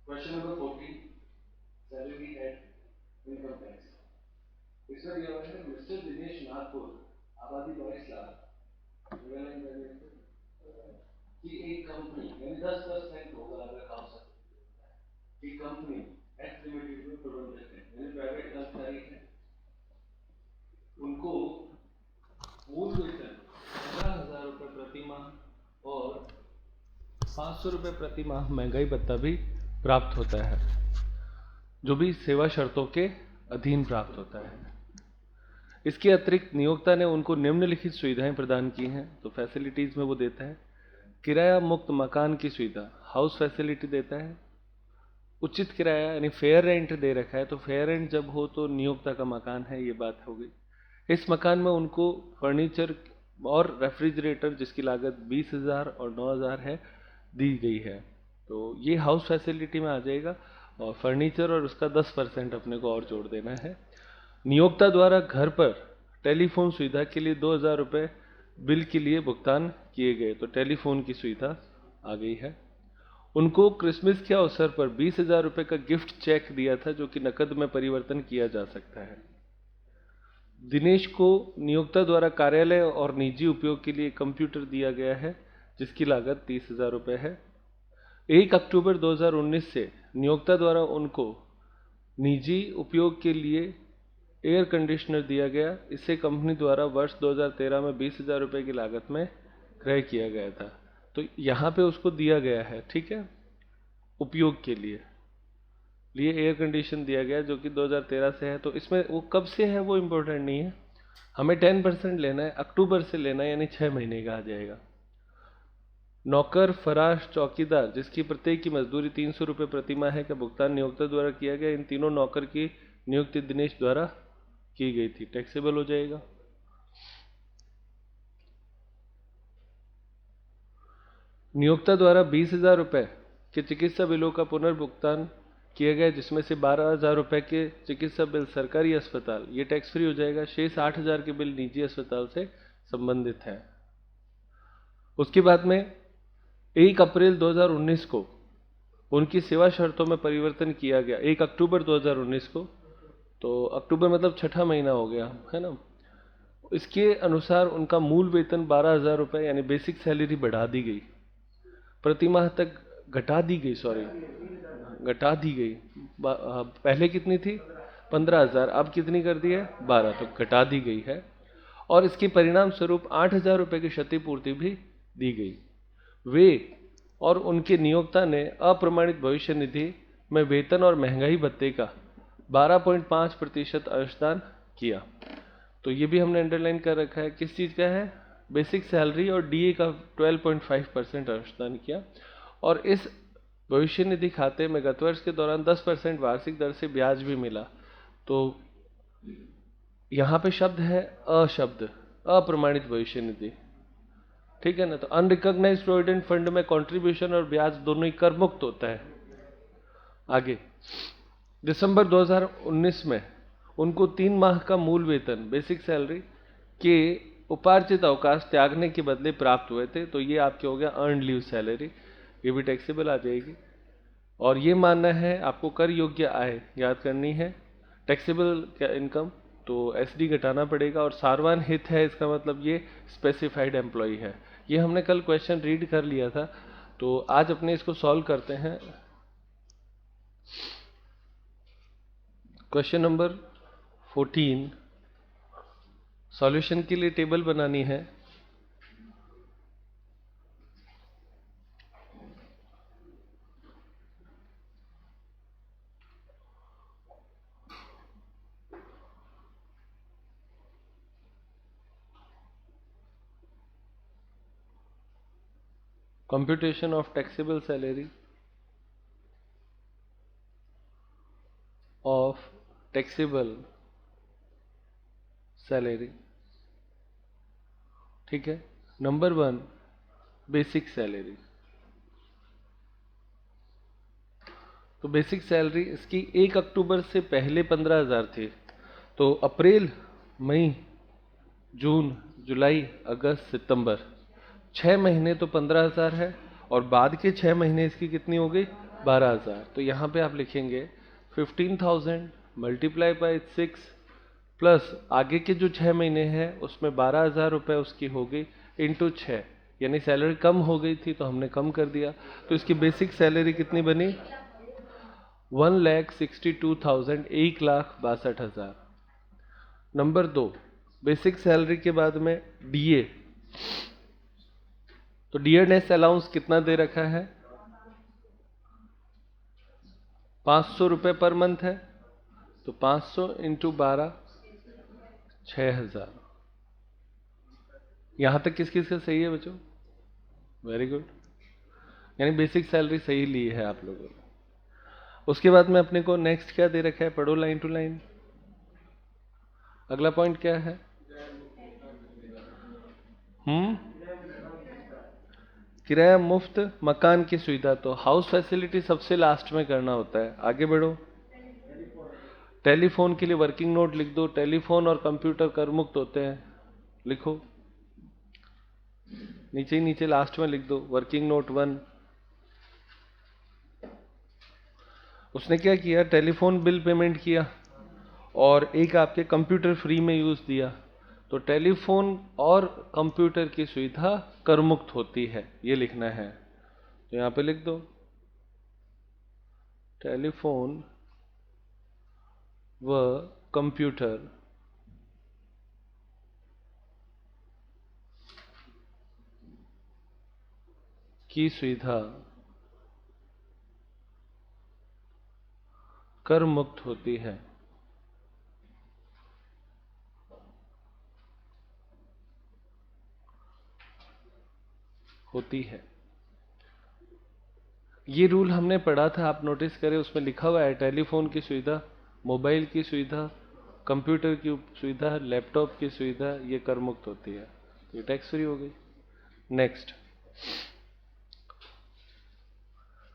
Question number 14, salary at income tax. इसमें दिया हुआ है मिस्टर दिनेश नागपुर, आबादी 22 लाख, कि एक कंपनी यानी 10% होगा अगर हाउस की कंपनी एक्स लिमिटेड में प्रबंधक है यानी प्राइवेट कर्मचारी है, उनको मूल वेतन 15,000 रुपये प्रति माह और 500 रुपये प्रति माह महंगाई भत्ता भी प्राप्त होता है, जो भी सेवा शर्तों के अधीन प्राप्त होता है। इसके अतिरिक्त नियोक्ता ने उनको निम्नलिखित सुविधाएं प्रदान की हैं। तो फैसिलिटीज में वो देता है किराया मुक्त मकान की सुविधा, हाउस फैसिलिटी देता है। उचित किराया यानी फेयर रेंट दे रखा है, तो फेयर रेंट जब हो तो नियोक्ता का मकान है, ये बात हो गई। इस मकान में उनको फर्नीचर और रेफ्रिजरेटर जिसकी लागत 20,000 और 9,000 है दी गई है, तो ये हाउस फैसिलिटी में आ जाएगा। और फर्नीचर और उसका 10% अपने को और जोड़ देना है। नियोक्ता द्वारा घर पर टेलीफोन सुविधा के लिए 2,000 रुपये बिल के लिए भुगतान किए गए, तो टेलीफोन की सुविधा आ गई है। उनको क्रिसमस के अवसर पर 20,000 रुपये का गिफ्ट चेक दिया था, जो कि नकद में परिवर्तन किया जा सकता है। दिनेश को नियोक्ता द्वारा कार्यालय और निजी उपयोग के लिए कंप्यूटर दिया गया है, जिसकी लागत 30,000 रुपये है। 1 अक्टूबर 2019 से नियोक्ता द्वारा उनको निजी उपयोग के लिए एयर कंडीशनर दिया गया। इसे कंपनी द्वारा वर्ष 2013 में 20,000 रुपये की लागत में क्रय किया गया था, तो यहाँ पे उसको दिया गया है, ठीक है, उपयोग के लिए एयर कंडीशन दिया गया जो कि 2013 से है। तो इसमें वो कब से है वो इम्पोर्टेंट नहीं है, हमें 10% लेना है, अक्टूबर से लेना है, यानी 6 महीने का आ जाएगा। नौकर फराश चौकीदार जिसकी प्रत्येक की मजदूरी 300 रुपये प्रति माह है का भुगतान नियोक्ता द्वारा किया गया। इन तीनों नौकर की नियुक्ति दिनेश द्वारा की गई थी, टैक्सेबल हो जाएगा। नियोक्ता द्वारा 20,000 रुपये के चिकित्सा बिलों का पुनर्भुगतान किया गया, जिसमें से 12,000 रुपये के चिकित्सा बिल सरकारी अस्पताल, ये टैक्स फ्री हो जाएगा। शेष 8,000 के बिल निजी अस्पताल से संबंधित हैं। उसके बाद में 1 अप्रैल 2019 को उनकी सेवा शर्तों में परिवर्तन किया गया, 1 अक्टूबर 2019 को, तो अक्टूबर मतलब छठा महीना हो गया है ना। इसके अनुसार उनका मूल वेतन 12,000 रुपये यानी बेसिक सैलरी बढ़ा दी गई, प्रति माह तक घटा दी गई, घटा दी गई। पहले कितनी थी 15,000, अब कितनी कर दी है 12, तो घटा दी गई है। और इसके परिणाम स्वरूप 8,000 रुपये की क्षतिपूर्ति भी दी गई। वे और उनके नियोक्ता ने अप्रमाणित भविष्य निधि में वेतन और महंगाई भत्ते का 12.5% अंशदान किया। तो ये भी हमने अंडरलाइन कर रखा है, किस चीज़ का है, बेसिक सैलरी और डीए का 12.5% अंशदान किया। और इस भविष्य निधि खाते में गत वर्ष के दौरान 10% वार्षिक दर से ब्याज भी मिला। तो यहाँ पे शब्द है अशब्द, अप्रमाणित भविष्य निधि, ठीक है ना। तो अनरिकॉग्नाइज्ड प्रोविडेंट फंड में कंट्रीब्यूशन और ब्याज दोनों ही कर मुक्त होता है। आगे दिसंबर 2019 में उनको 3 माह का मूल वेतन बेसिक सैलरी के उपार्जित अवकाश त्यागने के बदले प्राप्त हुए थे, तो ये आपके हो गया अर्न लीव सैलरी, ये भी टैक्सेबल आ जाएगी। और ये मानना है आपको कर योग्य आय याद करनी है, टैक्सेबल इनकम, तो एसडी घटाना पड़ेगा। और सार्वजनिक हित है, इसका मतलब ये स्पेसिफाइड एम्प्लॉय है। ये हमने कल क्वेश्चन रीड कर लिया था, तो आज अपने इसको सॉल्व करते हैं। क्वेश्चन नंबर 14, सॉल्यूशन के लिए टेबल बनानी है। Computation of taxable salary of taxable salary, ठीक है। नंबर 1 बेसिक सैलरी, तो बेसिक सैलरी इसकी 1 अक्टूबर से पहले 15,000 थी, तो अप्रैल मई जून जुलाई अगस्त सितंबर 6 महीने तो 15,000 है, और बाद के 6 महीने इसकी कितनी हो गई 12,000। तो यहाँ पे आप लिखेंगे 15,000 मल्टीप्लाई बाई 6 प्लस आगे के जो 6 महीने हैं उसमें 12,000 रुपये उसकी हो गई इंटू 6, यानी सैलरी कम हो गई थी तो हमने कम कर दिया। तो इसकी बेसिक सैलरी कितनी बनी? 1,62,000, 1,62,000। नंबर 2, बेसिक सैलरी के बाद में डीए। तो डियरनेस अलाउंस कितना दे रखा है? 500 रुपये पर मंथ है, तो 500 इंटू 12, 6,000। यहां तक किस किस का सही है बच्चों? वेरी गुड, यानी बेसिक सैलरी सही ली है आप लोगों ने। उसके बाद में अपने को नेक्स्ट क्या दे रखा है? पढ़ो लाइन टू लाइन। अगला पॉइंट क्या है? किराया मुफ्त मकान की सुविधा। तो हाउस फैसिलिटी सबसे लास्ट में करना होता है। आगे बढ़ो। टेलीफोन के लिए वर्किंग नोट लिख दो। टेलीफोन और कंप्यूटर कर मुक्त होते हैं, लिखो नीचे ही नीचे लास्ट में लिख दो वर्किंग नोट 1। उसने क्या किया? टेलीफोन बिल पेमेंट किया और एक आपके कंप्यूटर फ्री में यूज दिया। तो टेलीफोन और कंप्यूटर की सुविधा कर मुक्त होती है, ये लिखना है। तो यहां पे लिख दो टेलीफोन व कंप्यूटर की सुविधा कर मुक्त होती है। ये रूल हमने पढ़ा था, आप नोटिस करें उसमें लिखा हुआ है टेलीफोन की सुविधा, मोबाइल की सुविधा, कंप्यूटर की सुविधा, लैपटॉप की सुविधा ये कर मुक्त होती है। ये टैक्स फ्री हो गई। नेक्स्ट,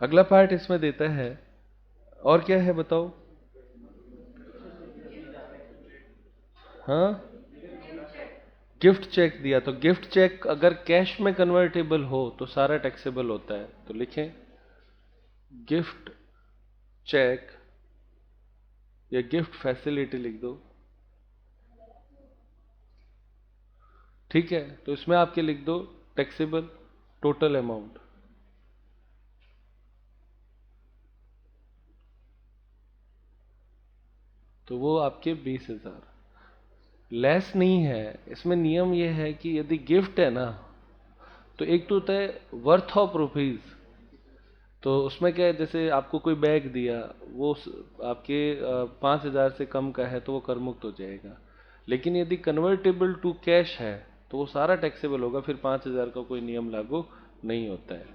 अगला पार्ट इसमें देता है और क्या है बताओ? हाँ, गिफ्ट चेक दिया। तो गिफ्ट चेक अगर कैश में कन्वर्टेबल हो तो सारा टैक्सेबल होता है। तो लिखें गिफ्ट चेक या गिफ्ट फैसिलिटी लिख दो, ठीक है। तो इसमें आपके लिख दो टैक्सेबल टोटल अमाउंट। तो वो आपके 20,000 लेस नहीं है। इसमें नियम यह है कि यदि गिफ्ट है ना, तो एक तो होता है वर्थ ऑफ रुपीज। तो उसमें क्या है, जैसे आपको कोई बैग दिया, वो आपके 5,000 से कम का है तो वो कर मुक्त हो जाएगा। लेकिन यदि कन्वर्टेबल टू कैश है तो वो सारा टैक्सेबल होगा, फिर 5,000 का कोई नियम लागू नहीं होता है।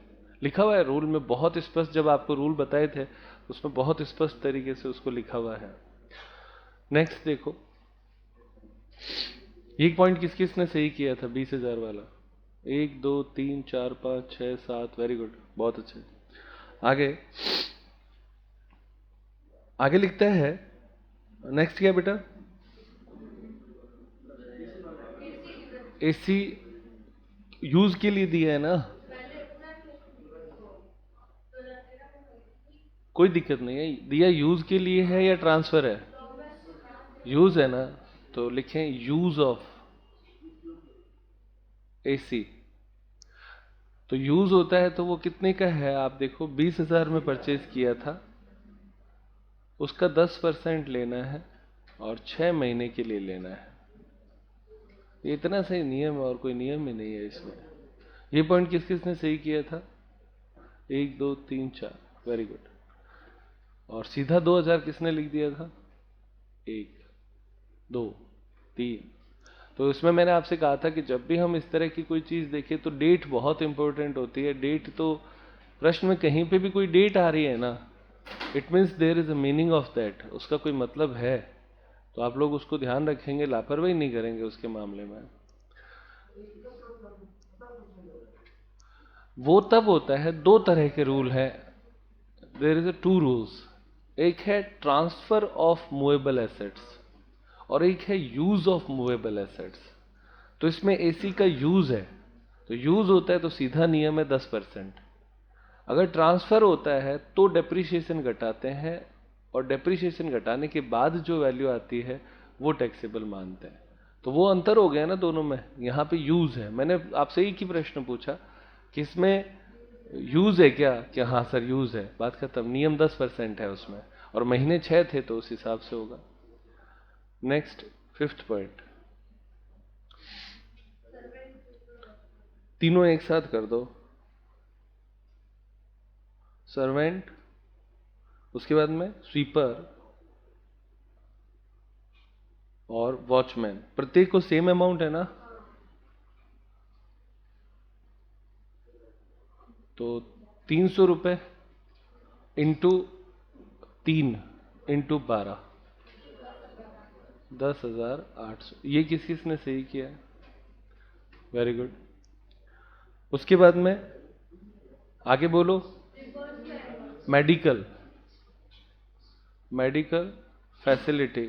लिखा हुआ है रूल में बहुत स्पष्ट, जब आपको रूल बताए थे उसमें बहुत स्पष्ट तरीके से उसको लिखा हुआ है। नेक्स्ट देखो, ये पॉइंट किस किस ने सही किया था 20,000 वाला? 1 2 3 4 5 6 7, वेरी गुड, बहुत अच्छे। आगे आगे लिखता है नेक्स्ट क्या बेटा? एसी यूज के लिए दिया है ना, कोई दिक्कत नहीं है। दिया यूज के लिए है या ट्रांसफर है? यूज है ना, तो लिखें यूज ऑफ एसी। तो यूज होता है तो वो कितने का है? आप देखो 20,000 में परचेज किया था, उसका 10% लेना है और 6 महीने के लिए लेना है। ये इतना सही नियम है और कोई नियम ही नहीं है इसमें। ये पॉइंट किस किस ने सही किया था? 1 2 3 4, वेरी गुड। और सीधा 2,000 किसने लिख दिया था? 1 2 3। तो इसमें मैंने आपसे कहा था कि जब भी हम इस तरह की कोई चीज देखें तो डेट बहुत इंपॉर्टेंट होती है। डेट तो प्रश्न में कहीं पे भी कोई डेट आ रही है ना, it means there is a meaning of that, उसका कोई मतलब है। तो आप लोग उसको ध्यान रखेंगे, लापरवाही नहीं करेंगे उसके मामले में। वो तब होता है, दो तरह के रूल है, देयर इज अ 2 रूल्स। एक है ट्रांसफर ऑफ मूवेबल एसेट्स और एक है यूज ऑफ मूवेबल एसेट्स। तो इसमें एसी का यूज है, तो यूज होता है तो सीधा नियम है 10%। अगर ट्रांसफर होता है तो डेप्रिसिएशन घटाते हैं, और डेप्रिसिएशन घटाने के बाद जो वैल्यू आती है वो टैक्सेबल मानते हैं। तो वो अंतर हो गया ना दोनों में। यहाँ पे यूज है, मैंने आपसे एक ही प्रश्न पूछा कि इसमें यूज है क्या, कि हाँ सर यूज है, बात खत्म। नियम 10% है उसमें, और महीने 6 थे तो उस हिसाब से होगा। नेक्स्ट, 5th पॉइंट, तीनों एक साथ कर दो। सर्वेंट, उसके बाद में स्वीपर और वॉचमैन, प्रत्येक को सेम अमाउंट है ना, तो 300 रुपये इंटू 3 इंटू 12, 10,800। ये किस किस ने सही किया? Very good. उसके बाद में आगे बोलो। मेडिकल, मेडिकल फैसिलिटी,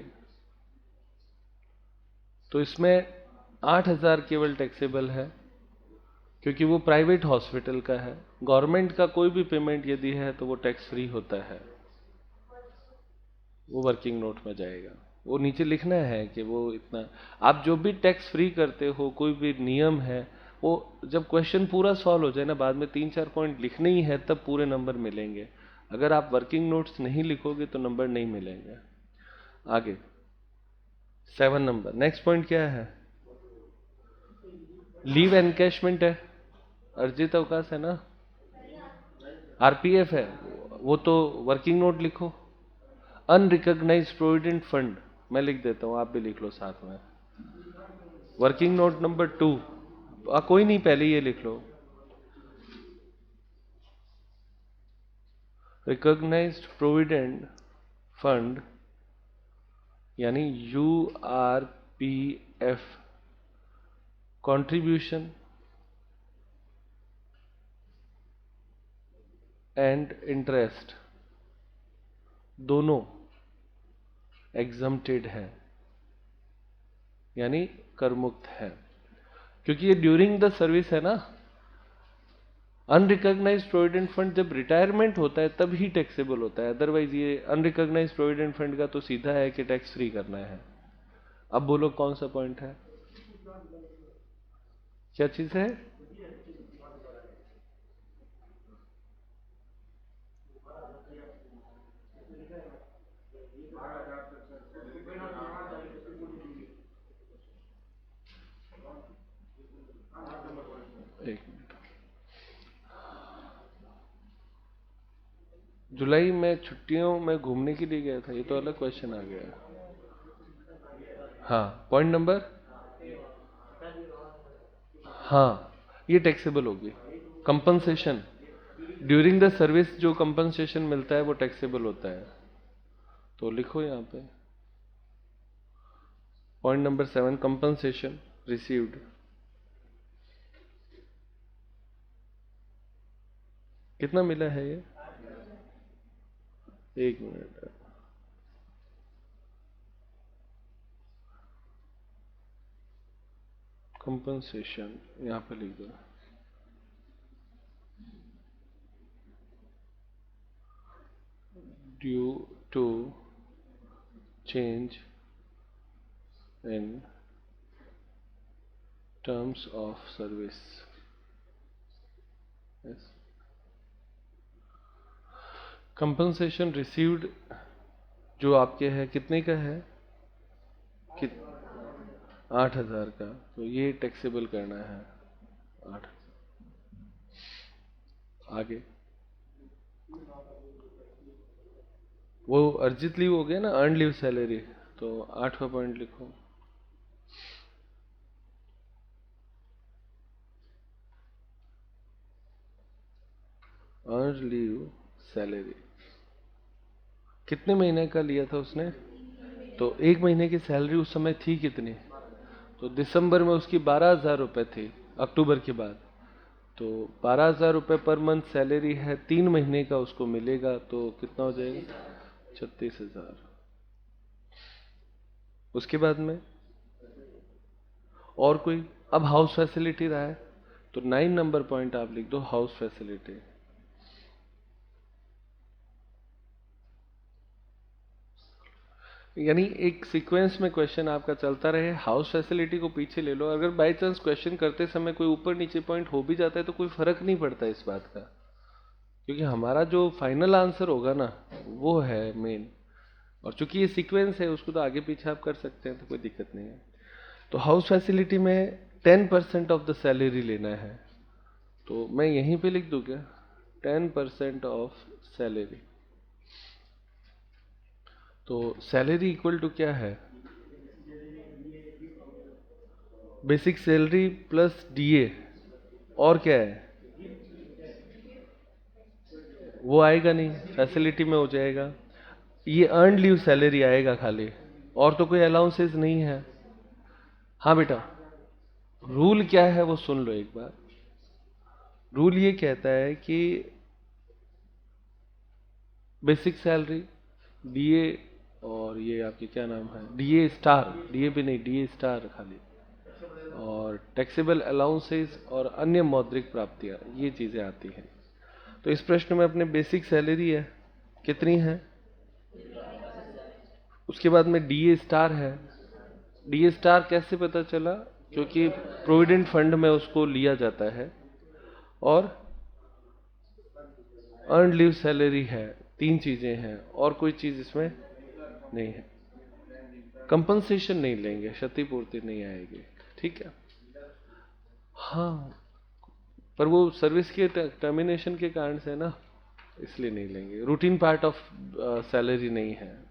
तो इसमें 8,000 केवल टैक्सेबल है, क्योंकि वो प्राइवेट हॉस्पिटल का है। गवर्नमेंट का कोई भी पेमेंट यदि है तो वो टैक्स फ्री होता है, वो वर्किंग नोट में जाएगा। वो नीचे लिखना है कि वो इतना, आप जो भी टैक्स फ्री करते हो, कोई भी नियम है, वो जब क्वेश्चन पूरा सॉल्व हो जाए ना, बाद में 3-4 पॉइंट लिखने ही है, तब पूरे नंबर मिलेंगे। अगर आप वर्किंग नोट्स नहीं लिखोगे तो नंबर नहीं मिलेंगे। आगे 7 नंबर, नेक्स्ट पॉइंट क्या है? लीव एनकैशमेंट है, अर्जित अवकाश है ना, आरपीएफ है, वो तो वर्किंग नोट लिखो। अनरिकॉग्नाइज्ड प्रोविडेंट फंड, मैं लिख देता हूं, आप भी लिख लो साथ में। वर्किंग नोट नंबर 2, कोई नहीं, पहले ये लिख लो। रिकॉग्नाइज्ड प्रोविडेंट फंड यानी यूआरपीएफ, कंट्रीब्यूशन एंड इंटरेस्ट दोनों एग्जम्प्टेड है, यानी कर मुक्त है, क्योंकि ये ड्यूरिंग द सर्विस है ना। अनरिकॉग्नाइज्ड प्रोविडेंट फंड जब रिटायरमेंट होता है तब ही टैक्सेबल होता है, अदरवाइज ये अनरिकॉग्नाइज्ड प्रोविडेंट फंड का तो सीधा है कि टैक्स फ्री करना है। अब बोलो कौन सा पॉइंट है, क्या चीज है? एक मिनट, जुलाई में छुट्टियों में घूमने के लिए गया था, ये तो अलग क्वेश्चन आ गया। हाँ, पॉइंट नंबर, हाँ ये टैक्सेबल होगी। कंपनसेशन ड्यूरिंग द सर्विस, जो कंपनसेशन मिलता है वो टैक्सेबल होता है, तो लिखो यहां पे पॉइंट नंबर 7, कंपनसेशन रिसीव्ड। कितना मिला है ये? एक मिनट, कंपनसेशन यहां पे लिख दो। Due to change in terms of service. Compensation received जो आपके है कितने का है? कि 8,000 का, तो ये टैक्सेबल करना है 8। आगे वो अर्जित लीव हो गया ना, अर्न लीव सैलरी, तो 8वां पॉइंट लिखो। अर्न लीव सैलरी कितने महीने का लिया था उसने? तो 1 महीने की सैलरी उस समय थी कितनी? तो दिसंबर में उसकी 12,000 रुपए थी, अक्टूबर के बाद। तो 12,000 रुपए पर मंथ सैलरी है, 3 महीने का उसको मिलेगा, तो कितना हो जाएगा? 36,000। उसके बाद में और कोई? अब हाउस फैसिलिटी रहा है, तो 9 नंबर पॉइंट आप लिख दो, हाउस फैसिलिटी। यानी एक सीक्वेंस में क्वेश्चन आपका चलता रहे, हाउस फैसिलिटी को पीछे ले लो, अगर बाई चांस क्वेश्चन करते समय कोई ऊपर नीचे पॉइंट हो भी जाता है तो कोई फर्क नहीं पड़ता इस बात का, क्योंकि हमारा जो फाइनल आंसर होगा ना वो है मेन। और चूंकि ये सीक्वेंस है उसको तो आगे पीछे आप कर सकते हैं, तो कोई दिक्कत नहीं है। तो हाउस फैसिलिटी में 10% ऑफ द सैलरी लेना है, तो मैं यहीं पे लिख दूं क्या, 10% ऑफ सैलरी। तो सैलरी इक्वल टू क्या है, बेसिक सैलरी प्लस डीए, और क्या है वो आएगा नहीं, फैसिलिटी में हो जाएगा। ये अर्न लीव सैलरी आएगा खाली, और तो कोई अलाउंसेस नहीं है। हाँ बेटा, रूल क्या है वो सुन लो एक बार। रूल ये कहता है कि बेसिक सैलरी, डीए, और ये आपके क्या नाम है, डीए स्टार, डीए भी नहीं, डीए स्टार खाली, और टैक्सेबल अलाउंसेस और अन्य मौद्रिक प्राप्तियां, ये चीजें आती हैं। तो इस प्रश्न में अपने बेसिक सैलरी है, कितनी है, उसके बाद में डीए स्टार है। डीए स्टार कैसे पता चला, क्योंकि प्रोविडेंट फंड में उसको लिया जाता है, और अर्न लीव सैलरी है। तीन चीजें हैं, और कोई चीज इसमें नहीं है। कंपनसेशन नहीं लेंगे, क्षतिपूर्ति नहीं आएगी, ठीक है। हाँ, पर वो सर्विस के टर्मिनेशन के कारण से ना, इसलिए नहीं लेंगे। रूटीन पार्ट ऑफ सैलरी नहीं है,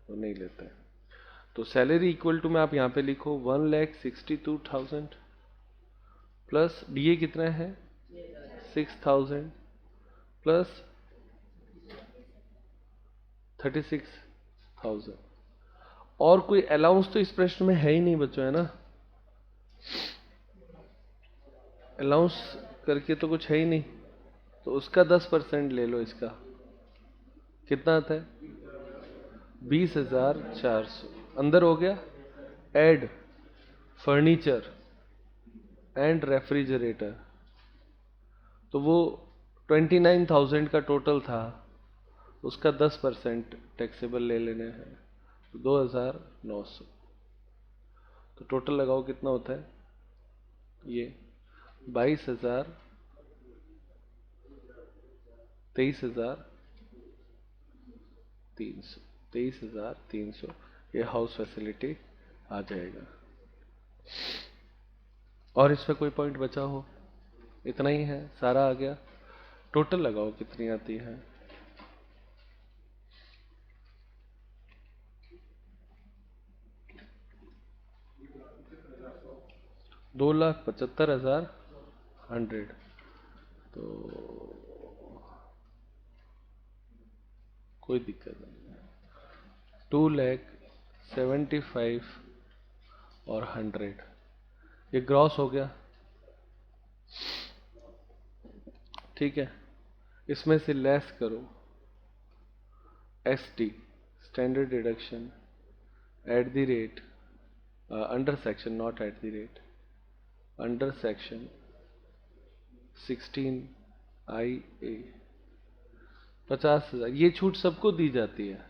वो नहीं लेते हैं। तो सैलरी इक्वल टू में आप यहाँ पे लिखो 1,62,000 प्लस डीए कितना है 6,000 प्लस 36,000। और कोई अलाउंस तो इस प्रश्न में है ही नहीं बच्चों, है ना। अलाउंस करके तो कुछ है ही नहीं, तो उसका 10% ले लो। इसका कितना आता है 20,400। अंदर हो गया एड फर्नीचर एंड रेफ्रिजरेटर, तो वो 29,000 का टोटल था, उसका 10% टैक्सेबल ले लेने हैं, तो 2,900। तो टोटल लगाओ कितना होता है, ये 22,000, 23,300, 23,300 ये हाउस फैसिलिटी आ जाएगा। और इस पे कोई पॉइंट बचा हो, इतना ही है, सारा आ गया। टोटल लगाओ कितनी आती है, 2,75,100। तो कोई दिक्कत नहीं है, 2,75,000 और 100, ये ग्रॉस हो गया, ठीक है। इसमें से लेस करो ST, standard deduction, at the rate, under section, not at the rate, under section 16IA 50,000। ये छूट सबको दी जाती है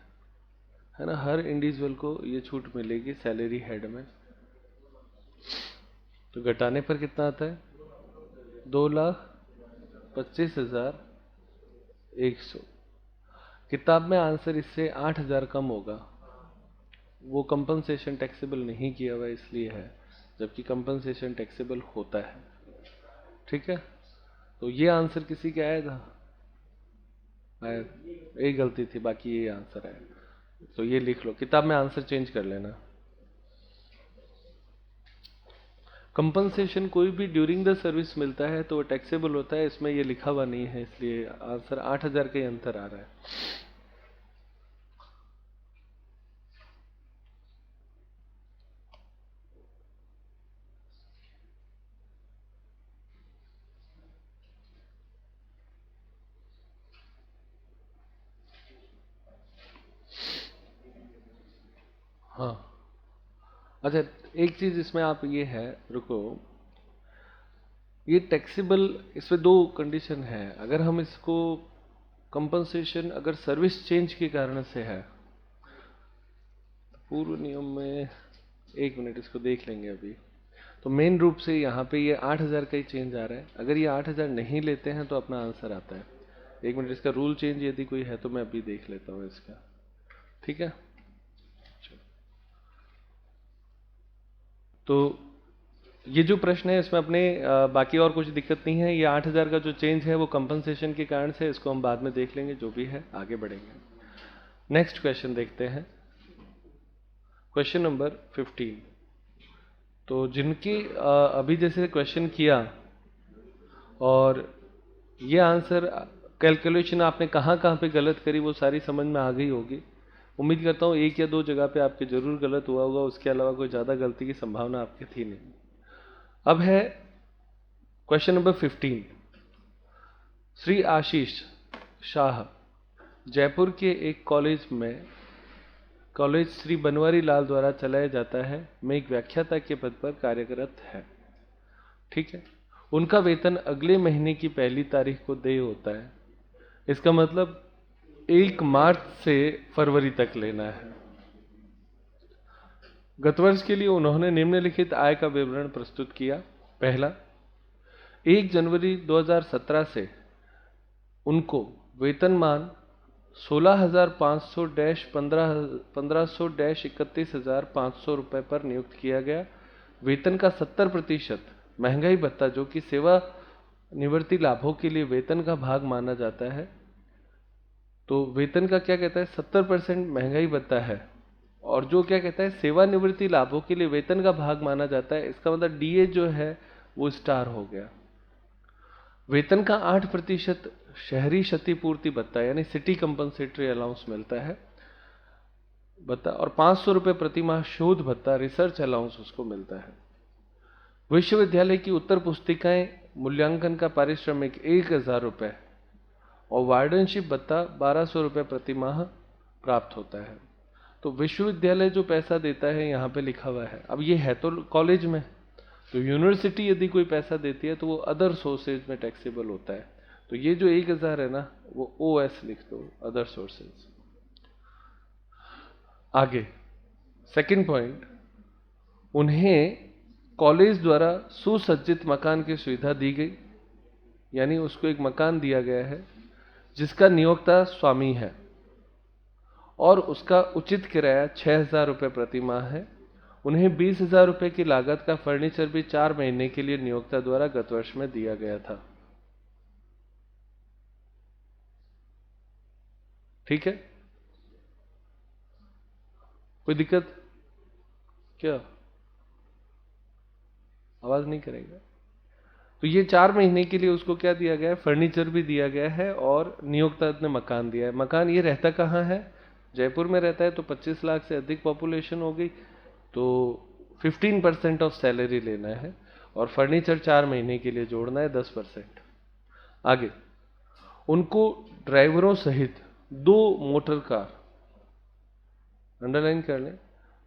ना, हर इंडिविजुअल को ये छूट मिलेगी सैलरी हेड में। तो घटाने पर कितना आता है 2,25,100। किताब में आंसर इससे 8,000 कम होगा, वो कंपनसेशन टैक्सेबल नहीं किया हुआ इसलिए है, जबकि कंपनसेशन टैक्सेबल होता है, ठीक है। तो ये आंसर किसी के आया था, एक गलती थी, बाकी ये आंसर है। तो ये लिख लो, किताब में आंसर चेंज कर लेना। कंपनसेशन कोई भी ड्यूरिंग द सर्विस मिलता है तो वो टैक्सेबल होता है, इसमें ये लिखा हुआ नहीं है, इसलिए आंसर 8,000 के अंतर आ रहा है। हाँ, अच्छा, एक चीज इसमें आप ये है, रुको, ये टैक्सेबल, इसमें दो कंडीशन है। अगर हम इसको कंपनसेशन अगर सर्विस चेंज के कारण से है, पूर्व नियम में, एक मिनट इसको देख लेंगे अभी। तो मेन रूप से यहाँ पे ये 8,000 का ही चेंज आ रहा है। अगर ये 8,000 नहीं लेते हैं तो अपना आंसर आता है। एक मिनट, इसका रूल चेंज यदि कोई है तो मैं अभी देख लेता हूँ इसका, ठीक है। तो ये जो प्रश्न है इसमें अपने बाकी और कुछ दिक्कत नहीं है। ये 8,000 का जो चेंज है वो कंपनसेशन के कारण से, इसको हम बाद में देख लेंगे, जो भी है आगे बढ़ेंगे। नेक्स्ट क्वेश्चन देखते हैं, क्वेश्चन नंबर 15। तो जिनकी अभी जैसे क्वेश्चन किया और ये आंसर कैलकुलेशन आपने कहाँ कहाँ पे गलत करी वो सारी समझ में आ गई होगी। उम्मीद करता हूँ एक या दो जगह पे आपके जरूर गलत हुआ होगा, उसके अलावा कोई ज़्यादा गलती की संभावना आपकी थी नहीं। अब है क्वेश्चन नंबर 15। श्री आशीष शाह जयपुर के एक कॉलेज श्री बनवारी लाल द्वारा चलाया जाता है में एक व्याख्याता के पद पर कार्यरत है, ठीक है। उनका वेतन अगले महीने की पहली तारीख को देय होता है। इसका मतलब 1 मार्च से फरवरी तक लेना है। गत वर्ष के लिए उन्होंने निम्नलिखित आय का विवरण प्रस्तुत किया। पहला, 1 जनवरी 2017 से उनको वेतनमान 16,500-1500-31,500 रुपये पर नियुक्त किया गया। वेतन का 70% महंगाई भत्ता, जो कि सेवा निवृत्ति लाभों के लिए वेतन का भाग माना जाता है। तो वेतन का क्या कहता है, 70% महंगाई भत्ता है, और जो क्या कहता है सेवानिवृत्ति लाभों के लिए वेतन का भाग माना जाता है। इसका मतलब डीए जो है वो स्टार हो गया। वेतन का 8% शहरी क्षतिपूर्ति भत्ता यानी सिटी कंपनसेटरी अलाउंस मिलता है भत्ता, और 500 रुपये प्रतिमाह शोध भत्ता रिसर्च अलाउंस उसको मिलता है। विश्वविद्यालय की उत्तर पुस्तिकाएं मूल्यांकन का पारिश्रमिक 1,000 रुपये और वार्डनशिप भत्ता 1,200 रुपये प्रतिमाह प्राप्त होता है। तो विश्वविद्यालय जो पैसा देता है यहाँ पे लिखा हुआ है। अब ये है तो कॉलेज में, तो यूनिवर्सिटी यदि कोई पैसा देती है तो वो अदर सोर्सेज में टैक्सेबल होता है। तो ये जो 1,000 है ना, वो OS लिख दो, अदर सोर्सेज। आगे सेकंड पॉइंट, उन्हें कॉलेज द्वारा सुसज्जित मकान की सुविधा दी गई, यानी उसको एक मकान दिया गया है जिसका नियोक्ता स्वामी है और उसका उचित किराया 6,000 रुपये प्रति माह है। उन्हें 20,000 रुपये की लागत का फर्नीचर भी 4 महीने के लिए नियोक्ता द्वारा गत वर्ष में दिया गया था, ठीक है। कोई दिक्कत क्या? आवाज नहीं करेगा? तो ये 4 महीने के लिए उसको क्या दिया गया है, फर्नीचर भी दिया गया है और नियोक्ता ने मकान दिया है। मकान ये रहता कहाँ है? जयपुर में रहता है, तो 25 लाख से अधिक पॉपुलेशन हो गई, तो 15% ऑफ सैलरी लेना है और फर्नीचर 4 महीने के लिए जोड़ना है 10%। आगे, उनको ड्राइवरों सहित 2 मोटर कार, अंडरलाइन कर लें,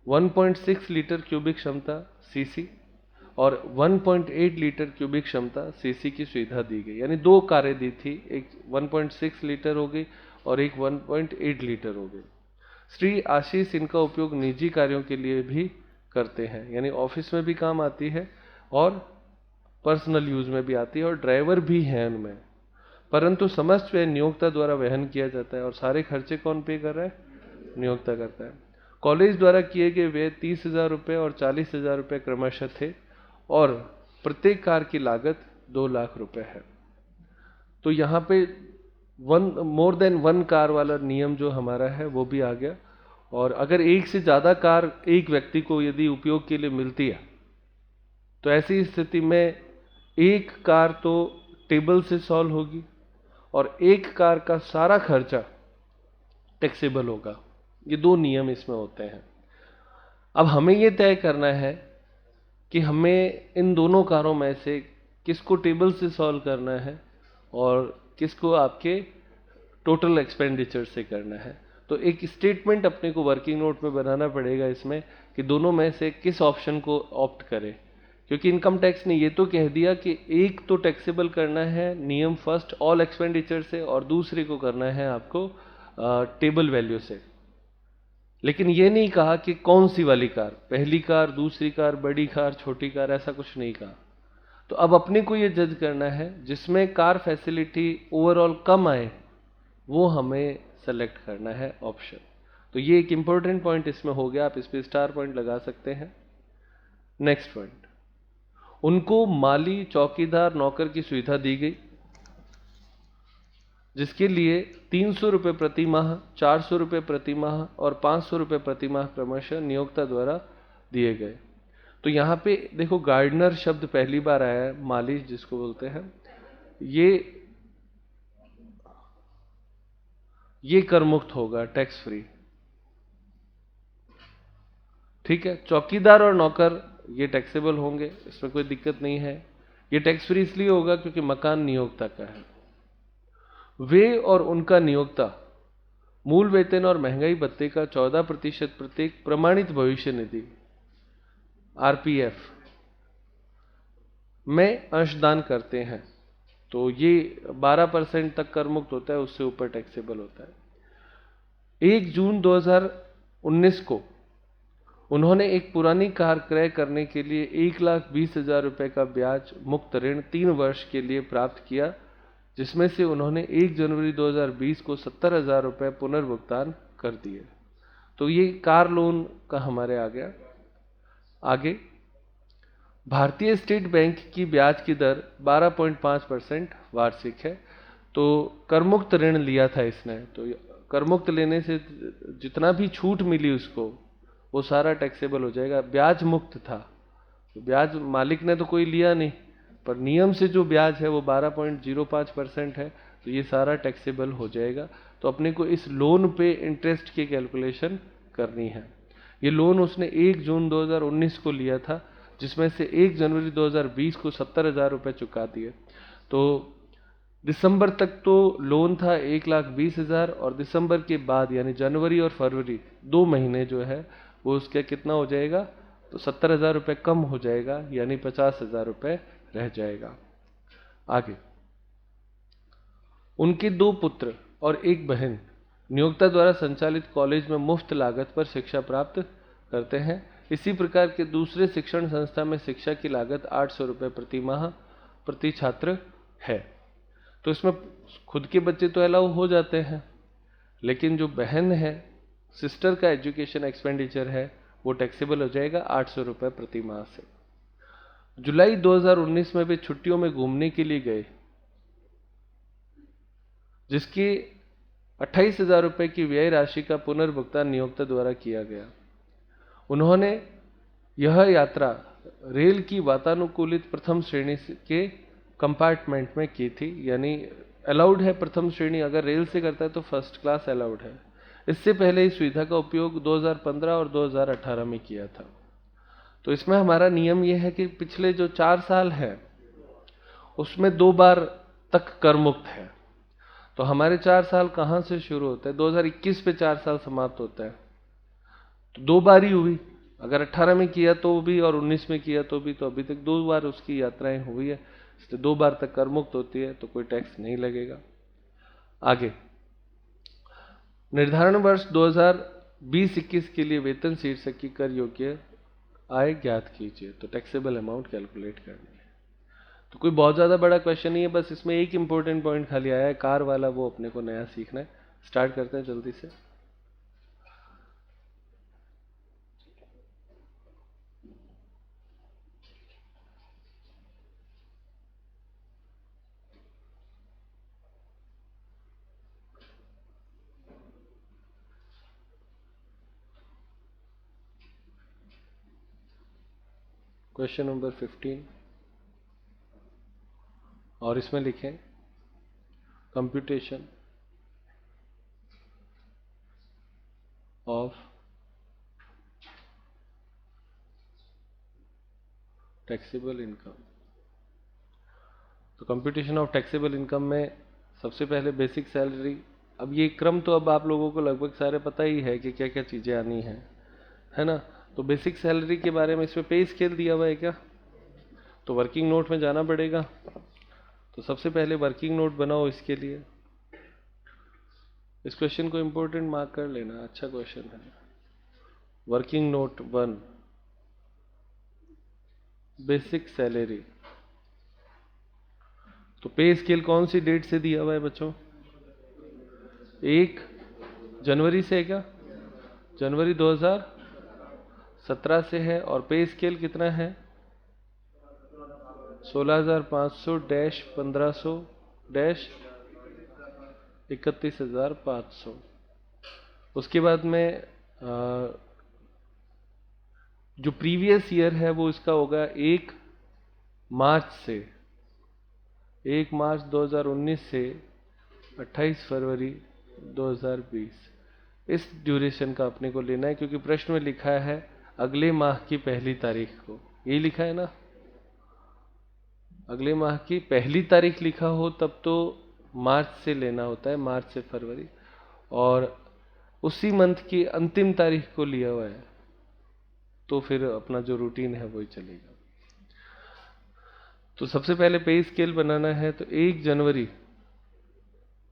1.6 लीटर क्यूबिक क्षमता सीसी और 1.8 लीटर क्यूबिक क्षमता सीसी की सुविधा दी गई। यानी 2 कारें दी थी, एक 1.6 लीटर हो गई और एक 1.8 लीटर हो गई। श्री आशीष इनका उपयोग निजी कार्यों के लिए भी करते हैं, यानी ऑफिस में भी काम आती है और पर्सनल यूज में भी आती है और ड्राइवर भी हैं उनमें, परंतु समस्त व्यय नियोक्ता द्वारा वहन किया जाता है और सारे खर्चे कौन पे कर रहा है? नियोक्ता करता है। कॉलेज द्वारा किए गए व्यय 30,000 रुपये और 40,000 रुपये क्रमशः थे और प्रत्येक कार की लागत 2 लाख रुपए है। तो यहाँ पे मोर देन 1 कार वाला नियम जो हमारा है वो भी आ गया। और अगर एक से ज़्यादा कार एक व्यक्ति को यदि उपयोग के लिए मिलती है तो ऐसी स्थिति में एक कार तो टेबल से सॉल्व होगी और एक कार का सारा खर्चा टैक्सेबल होगा। ये 2 नियम इसमें होते हैं। अब हमें ये तय करना है कि हमें इन दोनों कारों में से किसको टेबल से सॉल्व करना है और किसको आपके टोटल एक्सपेंडिचर से करना है। तो एक स्टेटमेंट अपने को वर्किंग नोट में बनाना पड़ेगा इसमें कि दोनों में से किस ऑप्शन को ऑप्ट करें, क्योंकि इनकम टैक्स ने ये तो कह दिया कि एक तो टैक्सेबल करना है नियम फर्स्ट ऑल एक्सपेंडिचर से और दूसरे को करना है आपको टेबल वैल्यू से। लेकिन ये नहीं कहा कि कौन सी वाली कार, पहली कार, दूसरी कार, बड़ी कार, छोटी कार, ऐसा कुछ नहीं कहा। तो अब अपने को ये जज करना है जिसमें कार फैसिलिटी ओवरऑल कम आए, वो हमें सेलेक्ट करना है ऑप्शन। तो ये एक इंपॉर्टेंट पॉइंट इसमें हो गया, आप इस पे स्टार पॉइंट लगा सकते हैं। नेक्स्ट पॉइंट, उनको माली, चौकीदार, नौकर की सुविधा दी गई, जिसके लिए 300 रुपये प्रति माह, 400 रुपये प्रति माह और 500 रुपये प्रति माह क्रमशः नियोक्ता द्वारा दिए गए। तो यहाँ पे देखो गार्डनर शब्द पहली बार आया है, माली जिसको बोलते हैं, ये कर मुक्त होगा, टैक्स फ्री। ठीक है, चौकीदार और नौकर ये टैक्सेबल होंगे, इसमें कोई दिक्कत नहीं है। ये टैक्स फ्री इसलिए होगा क्योंकि मकान नियोक्ता का है। वे और उनका नियोक्ता मूल वेतन और महंगाई भत्ते का 14% प्रत्येक प्रमाणित भविष्य निधि आरपीएफ में अंशदान करते हैं, तो ये 12% तक कर मुक्त होता है, उससे ऊपर टैक्सेबल होता है। 1 जून 2019 को उन्होंने एक पुरानी कार क्रय करने के लिए 1,20,000 रुपये का ब्याज मुक्त ऋण 3 वर्ष के लिए प्राप्त किया, जिसमें से उन्होंने 1 जनवरी 2020 को 70,000 रुपये पुनर्भुगतान कर दिए। तो ये कार लोन का हमारे आ गया। आगे, भारतीय स्टेट बैंक की ब्याज की दर 12.5% वार्षिक है। तो करमुक्त ऋण लिया था इसने, तो करमुक्त लेने से जितना भी छूट मिली उसको, वो सारा टैक्सेबल हो जाएगा। ब्याज मुक्त था, तो ब्याज मालिक ने तो कोई लिया नहीं, पर नियम से जो ब्याज है वो 12.05% है, तो ये सारा टैक्सेबल हो जाएगा। तो अपने को इस लोन पे इंटरेस्ट की कैलकुलेशन करनी है। ये लोन उसने 1 जून 2019 को लिया था, जिसमें से 1 जनवरी 2020 को 70,000 रुपये चुका दिए। तो दिसंबर तक तो लोन था 1,20,000, और दिसंबर के बाद यानी जनवरी और फरवरी 2 महीने जो है वो उसका कितना हो जाएगा, तो 70,000 रुपये कम हो जाएगा, यानी 50,000 रुपये रह जाएगा। आगे, उनके 2 पुत्र और 1 बहन नियोक्ता द्वारा संचालित कॉलेज में मुफ्त लागत पर शिक्षा प्राप्त करते हैं। इसी प्रकार के दूसरे शिक्षण संस्था में शिक्षा की लागत 800 रुपये प्रति माह प्रति छात्र है। तो इसमें खुद के बच्चे तो अलाउ हो जाते हैं, लेकिन जो बहन है, सिस्टर का एजुकेशन एक्सपेंडिचर है, वो टैक्सेबल हो जाएगा 800 रुपये प्रति माह से। जुलाई 2019 में वे छुट्टियों में घूमने के लिए गए, जिसकी 28,000 रुपये की व्यय राशि का पुनर्भुगतान नियोक्ता द्वारा किया गया। उन्होंने यह यात्रा रेल की वातानुकूलित प्रथम श्रेणी के कंपार्टमेंट में की थी, यानी अलाउड है प्रथम श्रेणी, अगर रेल से करता है तो फर्स्ट क्लास अलाउड है। इससे पहले इस सुविधा का उपयोग 2015 और 2018 में किया था। तो इसमें हमारा नियम यह है कि पिछले जो 4 साल है उसमें 2 बार तक कर मुक्त है। तो हमारे 4 साल कहाँ से शुरू होता है, 2021 पे 4 साल समाप्त होता है, तो 2 बार ही हुई। अगर 18 में किया तो भी और 19 में किया तो भी, तो अभी तक 2 बार उसकी यात्राएं हुई है, इसलिए 2 बार तक कर मुक्त होती है, तो कोई टैक्स नहीं लगेगा। आगे, निर्धारण वर्ष 2020-21 के लिए वेतन शीर्षक की कर योग्य आय ज्ञात कीजिए। तो टैक्सेबल अमाउंट कैलकुलेट करनी है। तो कोई बहुत ज़्यादा बड़ा क्वेश्चन नहीं है, बस इसमें एक इंपॉर्टेंट पॉइंट खाली आया है कार वाला, वो अपने को नया सीखना है। स्टार्ट करते हैं जल्दी से। क्वेश्चन नंबर 15, और इसमें लिखें कंप्यूटेशन ऑफ टैक्सेबल इनकम। तो कंप्यूटेशन ऑफ टैक्सेबल इनकम में सबसे पहले बेसिक सैलरी। अब ये क्रम तो अब आप लोगों को लगभग सारे पता ही है कि क्या क्या चीज़ें आनी है ना। तो बेसिक सैलरी के बारे में इसमें पे स्केल दिया हुआ है क्या, तो वर्किंग नोट में जाना पड़ेगा। तो सबसे पहले वर्किंग नोट बनाओ इसके लिए। इस क्वेश्चन को इंपॉर्टेंट मार्क कर लेना, अच्छा क्वेश्चन है। Working note 1, basic salary. तो पे स्केल कौन सी डेट से दिया हुआ है बच्चों? 1 जनवरी से है क्या? जनवरी 2017 से है। और पे स्केल कितना है? 16,500 डैश 1500 डैश 31,500। उसके बाद में जो प्रीवियस ईयर है वो इसका होगा 1 मार्च से, 1 मार्च 2019 से 28 फरवरी 2020। इस ड्यूरेशन का अपने को लेना है, क्योंकि प्रश्न में लिखा है अगले माह की पहली तारीख को। यही लिखा है ना? अगले माह की पहली तारीख लिखा हो तब तो मार्च से लेना होता है, मार्च से फरवरी। और उसी मंथ की अंतिम तारीख को लिया हुआ है तो फिर अपना जो रूटीन है वही चलेगा। तो सबसे पहले पे स्केल बनाना है। तो 1 जनवरी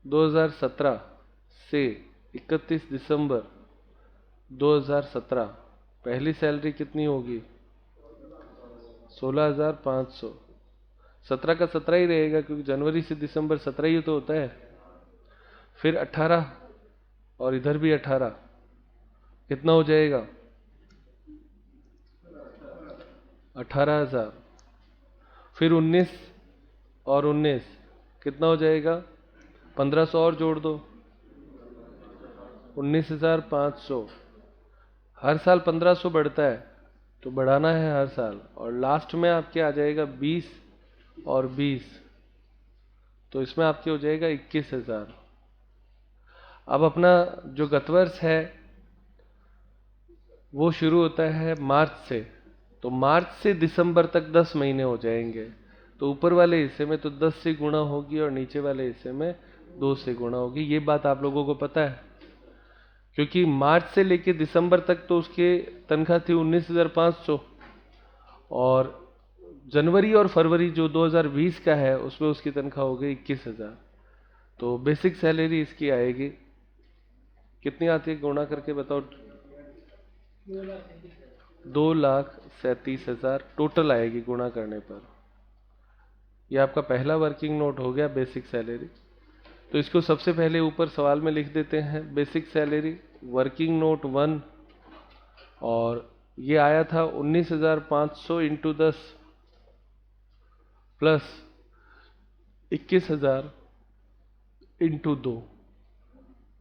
2017 से 31 दिसंबर 2017 पहली सैलरी कितनी होगी? 16,500। 17 का 17 ही रहेगा, क्योंकि जनवरी से दिसंबर 17 ही तो होता है। फिर 18 और इधर भी 18, कितना हो जाएगा? 18,000। फिर 19 और 19 कितना हो जाएगा? 1500 और जोड़ दो, 19,500। हर साल 1500 बढ़ता है तो बढ़ाना है हर साल। और लास्ट में आपके आ जाएगा 20 और 20, तो इसमें आपके हो जाएगा 21,000। अब अपना जो गतवर्ष है वो शुरू होता है मार्च से, तो मार्च से दिसंबर तक 10 महीने हो जाएंगे। तो ऊपर वाले हिस्से में तो 10 से गुणा होगी और नीचे वाले हिस्से में 2 से गुणा होगी। ये बात आप लोगों को पता है, क्योंकि मार्च से लेके दिसंबर तक तो उसके तनख्वाह थी 19,500, और जनवरी और फरवरी जो 2020 का है उसमें उसकी तनख्वाह हो गई 21,000। तो बेसिक सैलरी इसकी आएगी कितनी आती है? गुणा करके बताओ। 2,37,000 टोटल आएगी गुणा करने पर। यह आपका पहला वर्किंग नोट हो गया बेसिक सैलरी। तो इसको सबसे पहले ऊपर सवाल में लिख देते हैं, बेसिक सैलरी वर्किंग नोट 1, और ये आया था 19,500 इंटू 10 प्लस 21,000 इंटू 2,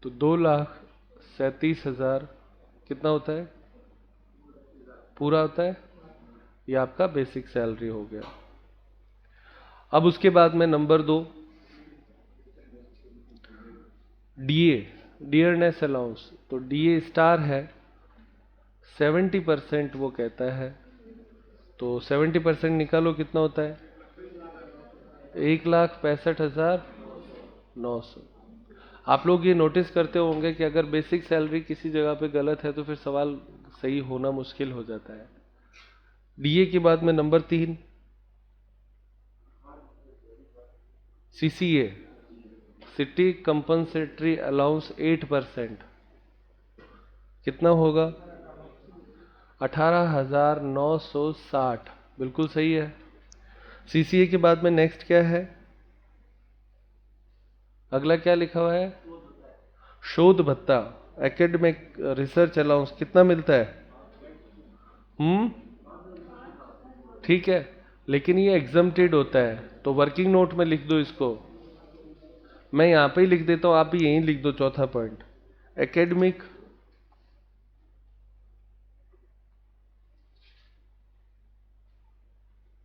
तो 2,37,000 कितना होता है? पूरा होता है। ये आपका बेसिक सैलरी हो गया। अब उसके बाद में नंबर 2, डीए, डियरनेस अलाउंस। तो डीए स्टार है 70%, वो कहता है। तो 70% निकालो, कितना होता है? 1,65,900। आप लोग ये नोटिस करते होंगे कि अगर बेसिक सैलरी किसी जगह पे गलत है तो फिर सवाल सही होना मुश्किल हो जाता है। डीए के बाद में number 3, CCA, city compensatory allowance 8%, कितना होगा? 18,960। बिल्कुल सही है। सीसीए के बाद में नेक्स्ट क्या है? अगला क्या लिखा हुआ है? शोध भत्ता, एकेडमिक रिसर्च अलाउंस, कितना मिलता है? ठीक है, लेकिन ये एग्जम्प्टेड होता है, तो वर्किंग नोट में लिख दो इसको। मैं यहां पे ही लिख देता हूं, आप भी यहीं लिख दो चौथा point. Academic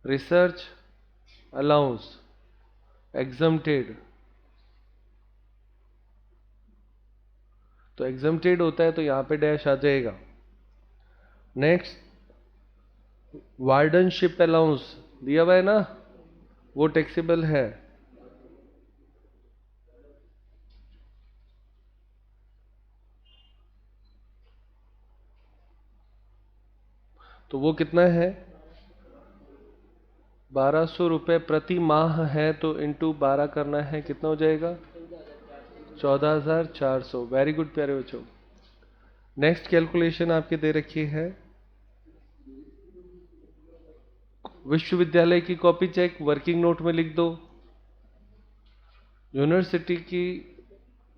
research allowance exempted, तो एग्जम्प्टेड होता है तो यहां पे डैश आ जाएगा। नेक्स्ट, वार्डनशिप अलाउंस दिया हुआ है ना, वो टैक्सेबल है। तो वो कितना है? 1,200 रुपये प्रति माह है, तो इंटू 12 करना है, कितना हो जाएगा? 14,400। वेरी गुड प्यारे बच्चों। नेक्स्ट कैलकुलेशन आपके दे रखी है, विश्वविद्यालय की कॉपी चेक वर्किंग नोट में लिख दो। यूनिवर्सिटी की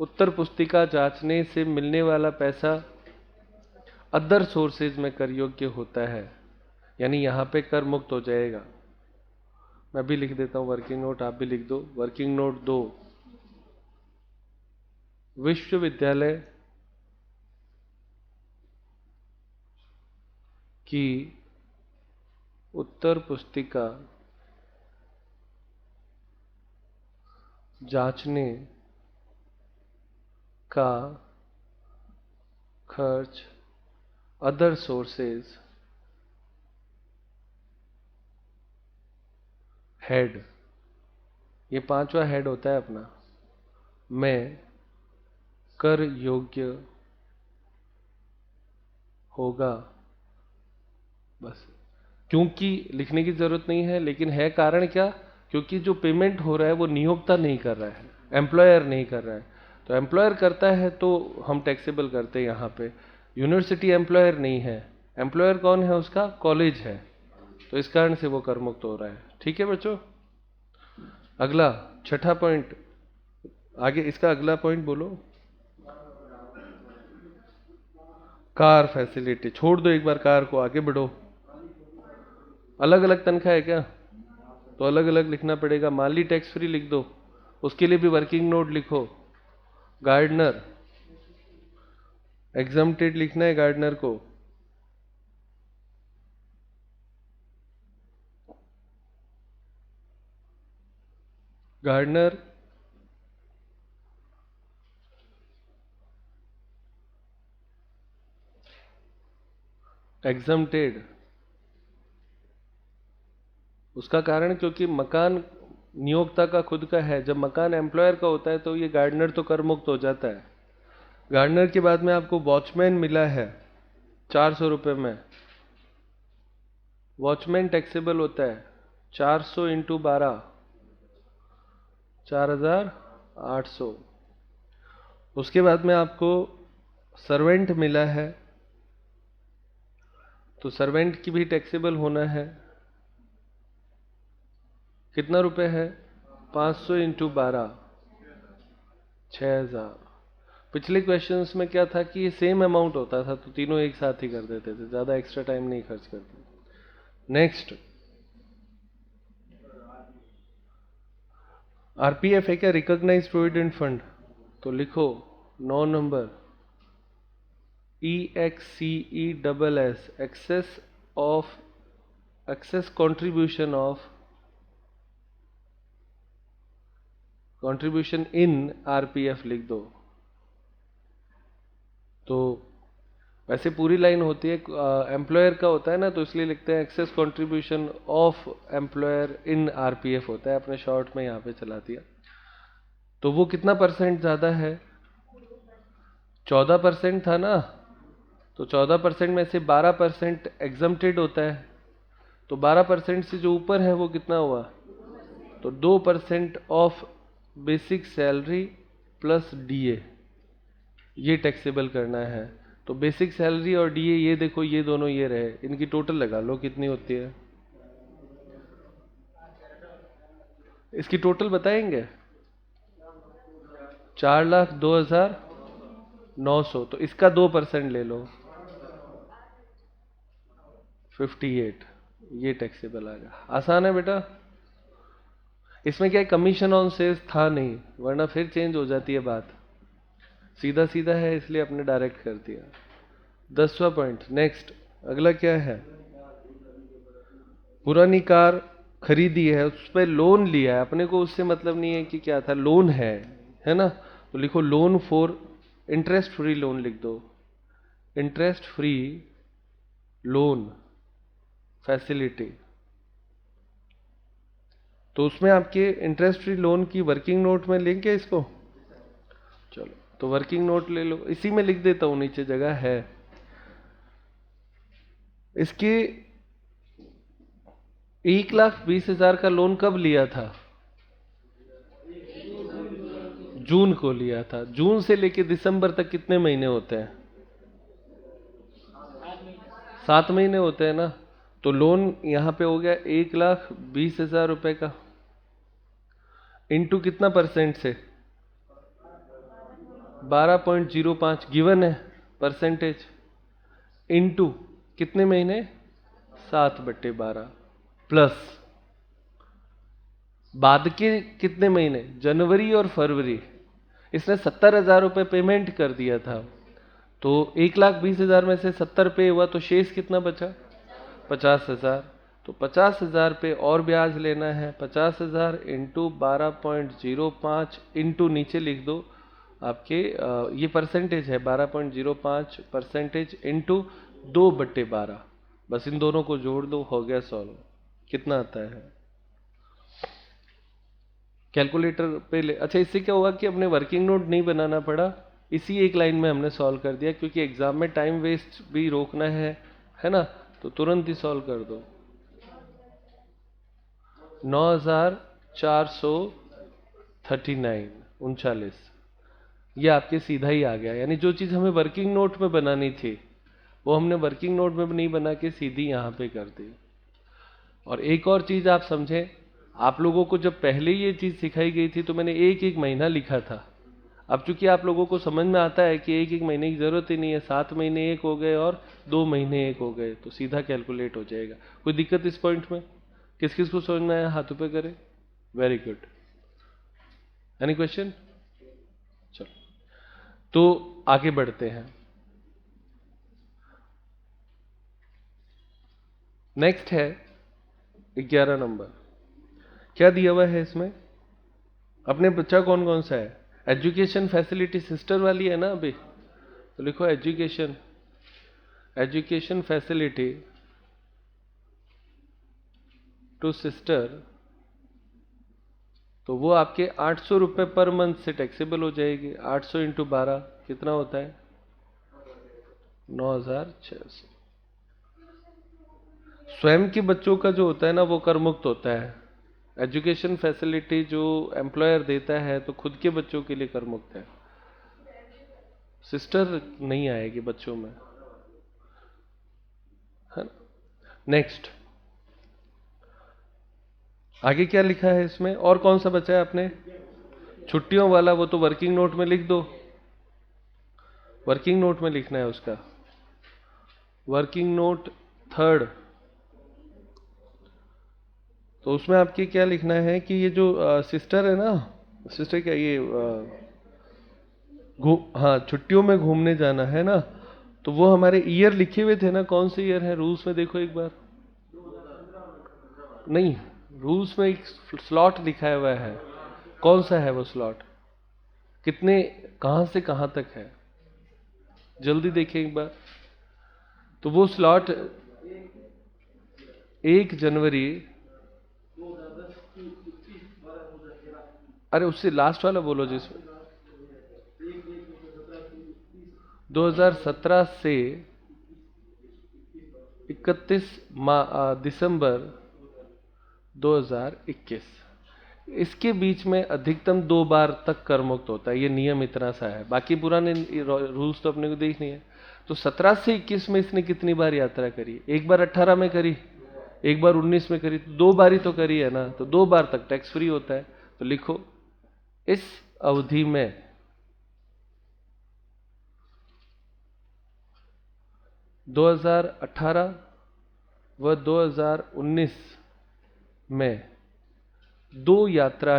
उत्तर पुस्तिका जांचने से मिलने वाला पैसा अदर सोर्सेज में कर योग्य होता है, यानी यहां पे कर मुक्त हो जाएगा। मैं भी लिख देता हूं वर्किंग नोट, आप भी लिख दो। वर्किंग नोट 2, विश्वविद्यालय की उत्तर पुस्तिका जांचने का खर्च अदर सोर्सेज हेड, ये पांचवा हेड होता है अपना, में कर योग्य होगा। बस, क्योंकि लिखने की जरूरत नहीं है, लेकिन है कारण क्या, क्योंकि जो पेमेंट हो रहा है वो नियोक्ता नहीं कर रहा है, एम्प्लॉयर नहीं कर रहा है। तो एम्प्लॉयर करता है तो हम टैक्सेबल करते हैं यहाँ पे। यूनिवर्सिटी एम्प्लॉयर नहीं है, एम्प्लॉयर कौन है उसका, कॉलेज है, तो इस कारण से वो कर मुक्त हो रहा है। ठीक है बच्चों। अगला छठा पॉइंट, आगे इसका अगला पॉइंट बोलो। कार फैसिलिटी, छोड़ दो एक बार कार को, आगे बढ़ो। अलग अलग तनख्वाह है क्या, तो अलग अलग लिखना पड़ेगा। माली टैक्स फ्री लिख दो, उसके लिए भी वर्किंग नोट लिखो। गार्डनर एग्जम्प्टेड लिखना है गार्डनर को। गार्डनर एग्जम्प्टेड, उसका कारण क्योंकि मकान नियोक्ता का खुद का है, जब मकान एम्प्लॉयर का होता है तो ये गार्डनर तो कर मुक्त हो जाता है। गार्डनर के बाद में आपको वॉचमैन मिला है 400 रुपये में, वॉचमैन टैक्सेबल होता है 400 इंटू 12, 4800। उसके बाद में आपको सर्वेंट मिला है, तो सर्वेंट की भी टैक्सेबल होना है, कितना रुपए है, 500 इंटू 12, 6000। पिछले क्वेश्चंस में क्या था कि ये सेम अमाउंट होता था तो तीनों एक साथ ही कर देते थे, ज्यादा एक्स्ट्रा टाइम नहीं खर्च करते। नेक्स्ट, आरपीएफ है क्या, रिकॉग्नाइज प्रोविडेंट फंड, तो लिखो 9 number EXCESS, excess contribution of contribution in RPF लिख दो। तो वैसे पूरी लाइन होती है, एम्प्लॉयर का होता है ना, तो इसलिए लिखते हैं excess contribution of employer in RPF होता है, अपने शॉर्ट में यहाँ पे चला दिया। तो वो कितना परसेंट ज्यादा है, 14% था ना, तो 14% में से 12% एग्जम्प्टेड होता है, तो 12% से जो ऊपर है वो कितना हुआ, तो 2% of basic salary plus DA, ये टैक्सेबल करना है। तो बेसिक सैलरी और डीए, ये देखो ये दोनों ये रहे, इनकी टोटल लगा लो कितनी होती है, इसकी टोटल बताएंगे, 4,02,900। तो इसका 2% ले लो, 58, ये टैक्सेबल आ गया। आसान है बेटा। इसमें क्या कमीशन ऑन सेल्स था नहीं, वरना फिर चेंज हो जाती है बात, सीधा सीधा है इसलिए अपने डायरेक्ट कर दिया। 10वां पॉइंट। नेक्स्ट, अगला क्या है, पुरानी कार खरीदी है, उस पर लोन लिया है, अपने को उससे मतलब नहीं है कि क्या था, लोन है ना, तो लिखो loan for, interest free loan लिख दो, इंटरेस्ट फ्री लोन फैसिलिटी। तो उसमें आपके इंटरेस्ट फ्री लोन की वर्किंग नोट में लेंगे इसको, चलो तो वर्किंग नोट ले लो, इसी में लिख देता हूं, नीचे जगह है। इसके 1,20,000 का लोन कब लिया था, जून को लिया था। जून से लेके दिसंबर तक कितने महीने होते हैं, 7 महीने होते हैं ना, तो लोन यहाँ पे हो गया 1,20,000 रुपए का, इंटू कितना परसेंट से, 12.05 गिवन है परसेंटेज, इंटू कितने महीने, 7/12, प्लस बाद के कितने महीने, जनवरी और फरवरी। इसने 70,000 रुपये पेमेंट कर दिया था, तो 1,20,000 में से 70 पे हुआ, तो शेष कितना बचा, 50,000। तो 50,000 पे और ब्याज लेना है, 50,000 इंटू 12.05 इंटू नीचे लिख दो आपके ये परसेंटेज है 12.05 परसेंटेज इंटू 2/12, बस इन दोनों को जोड़ दो, हो गया सॉल्व। कितना आता है कैलकुलेटर पे ले। अच्छा, इससे क्या हुआ कि अपने वर्किंग नोट नहीं बनाना पड़ा, इसी एक लाइन में हमने सॉल्व कर दिया, क्योंकि एग्जाम में टाइम वेस्ट भी रोकना है ना, तो तुरंत ही सॉल्व कर दो। 9,439 ये आपके सीधा ही आ गया। यानी जो चीज़ हमें वर्किंग नोट में बनानी थी वो हमने वर्किंग नोट में नहीं बना के सीधी यहाँ पे कर दी। और एक और चीज़ आप समझें, आप लोगों को जब पहले ये चीज़ सिखाई गई थी तो मैंने एक एक महीना लिखा था। अब चूंकि आप लोगों को समझ में आता है कि एक एक महीने की ज़रूरत ही नहीं है, 7 महीने एक हो गए और 2 महीने एक हो गए, तो सीधा कैलकुलेट हो जाएगा। कोई दिक्कत इस पॉइंट में? किस किस को समझ में आया, हाथों पे करें। Very good. Any question? चलो तो आगे बढ़ते हैं। नेक्स्ट है 11 नंबर। क्या दिया हुआ है इसमें? अपने बच्चा कौन कौन सा है? एजुकेशन फैसिलिटी सिस्टर वाली है ना अभी, तो लिखो एजुकेशन फैसिलिटी टू सिस्टर, तो वो आपके 800 रुपये पर मंथ से टैक्सेबल हो जाएगी। 800 इंटू 12 कितना होता है, 9,600। स्वयं के बच्चों का जो होता है ना वो कर मुक्त होता है। एजुकेशन फैसिलिटी जो एम्प्लॉयर देता है तो खुद के बच्चों के लिए कर मुक्त है, सिस्टर नहीं आएगी बच्चों में, है ना। नेक्स्ट, आगे क्या लिखा है इसमें, और कौन सा बचा है आपने? छुट्टियों वाला, वो तो वर्किंग नोट में लिख दो, वर्किंग नोट में लिखना है उसका। वर्किंग नोट थर्ड, तो उसमें आपके क्या लिखना है कि ये जो सिस्टर है ना, सिस्टर क्या ये हाँ छुट्टियों में घूमने जाना है ना, तो वो हमारे ईयर लिखे हुए थे ना, कौन से ईयर है रूल्स में, देखो एक बार। नहीं, रूल्स में एक स्लॉट लिखा हुआ है, कौन सा है वो स्लॉट, कितने, कहां से कहां तक है, जल्दी देखें एक बार। तो वो स्लॉट 1 जनवरी, अरे उससे लास्ट वाला बोलो जिसमें 2017 से 31 दिसंबर 2021, इसके बीच में अधिकतम 2 बार तक कर मुक्त होता है। ये नियम इतना सा है, बाकी पुराने रूल्स तो अपने को देखनी है। तो 17 से 21 में इसने कितनी बार यात्रा करी? एक बार 18 में करी, एक बार 19 में करी, तो 2 बार ही तो करी है ना, तो 2 बार तक टैक्स फ्री होता है। तो लिखो इस अवधि में 2018 व 2019 में दो यात्रा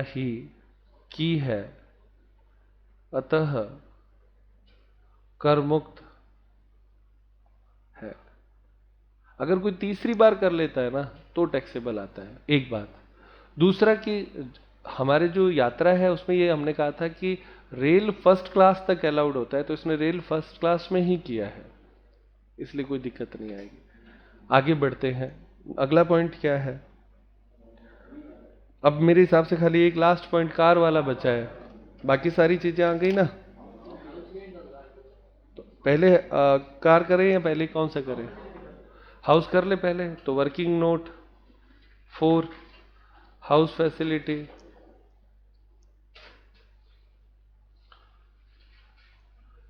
ही की है, अतः कर मुक्त है। अगर कोई तीसरी बार कर लेता है ना तो टैक्सेबल आता है, एक बात। दूसरा कि हमारे जो यात्रा है उसमें ये हमने कहा था कि रेल फर्स्ट क्लास तक अलाउड होता है, तो इसने रेल फर्स्ट क्लास में ही किया है, इसलिए कोई दिक्कत नहीं आएगी। आगे बढ़ते हैं, अगला पॉइंट क्या है? अब मेरे हिसाब से खाली एक लास्ट पॉइंट कार वाला बचा है, बाकी सारी चीजें आ गई ना। तो पहले कार करें या पहले कौन सा करें? हाउस कर ले पहले। तो वर्किंग नोट 4, हाउस फैसिलिटी,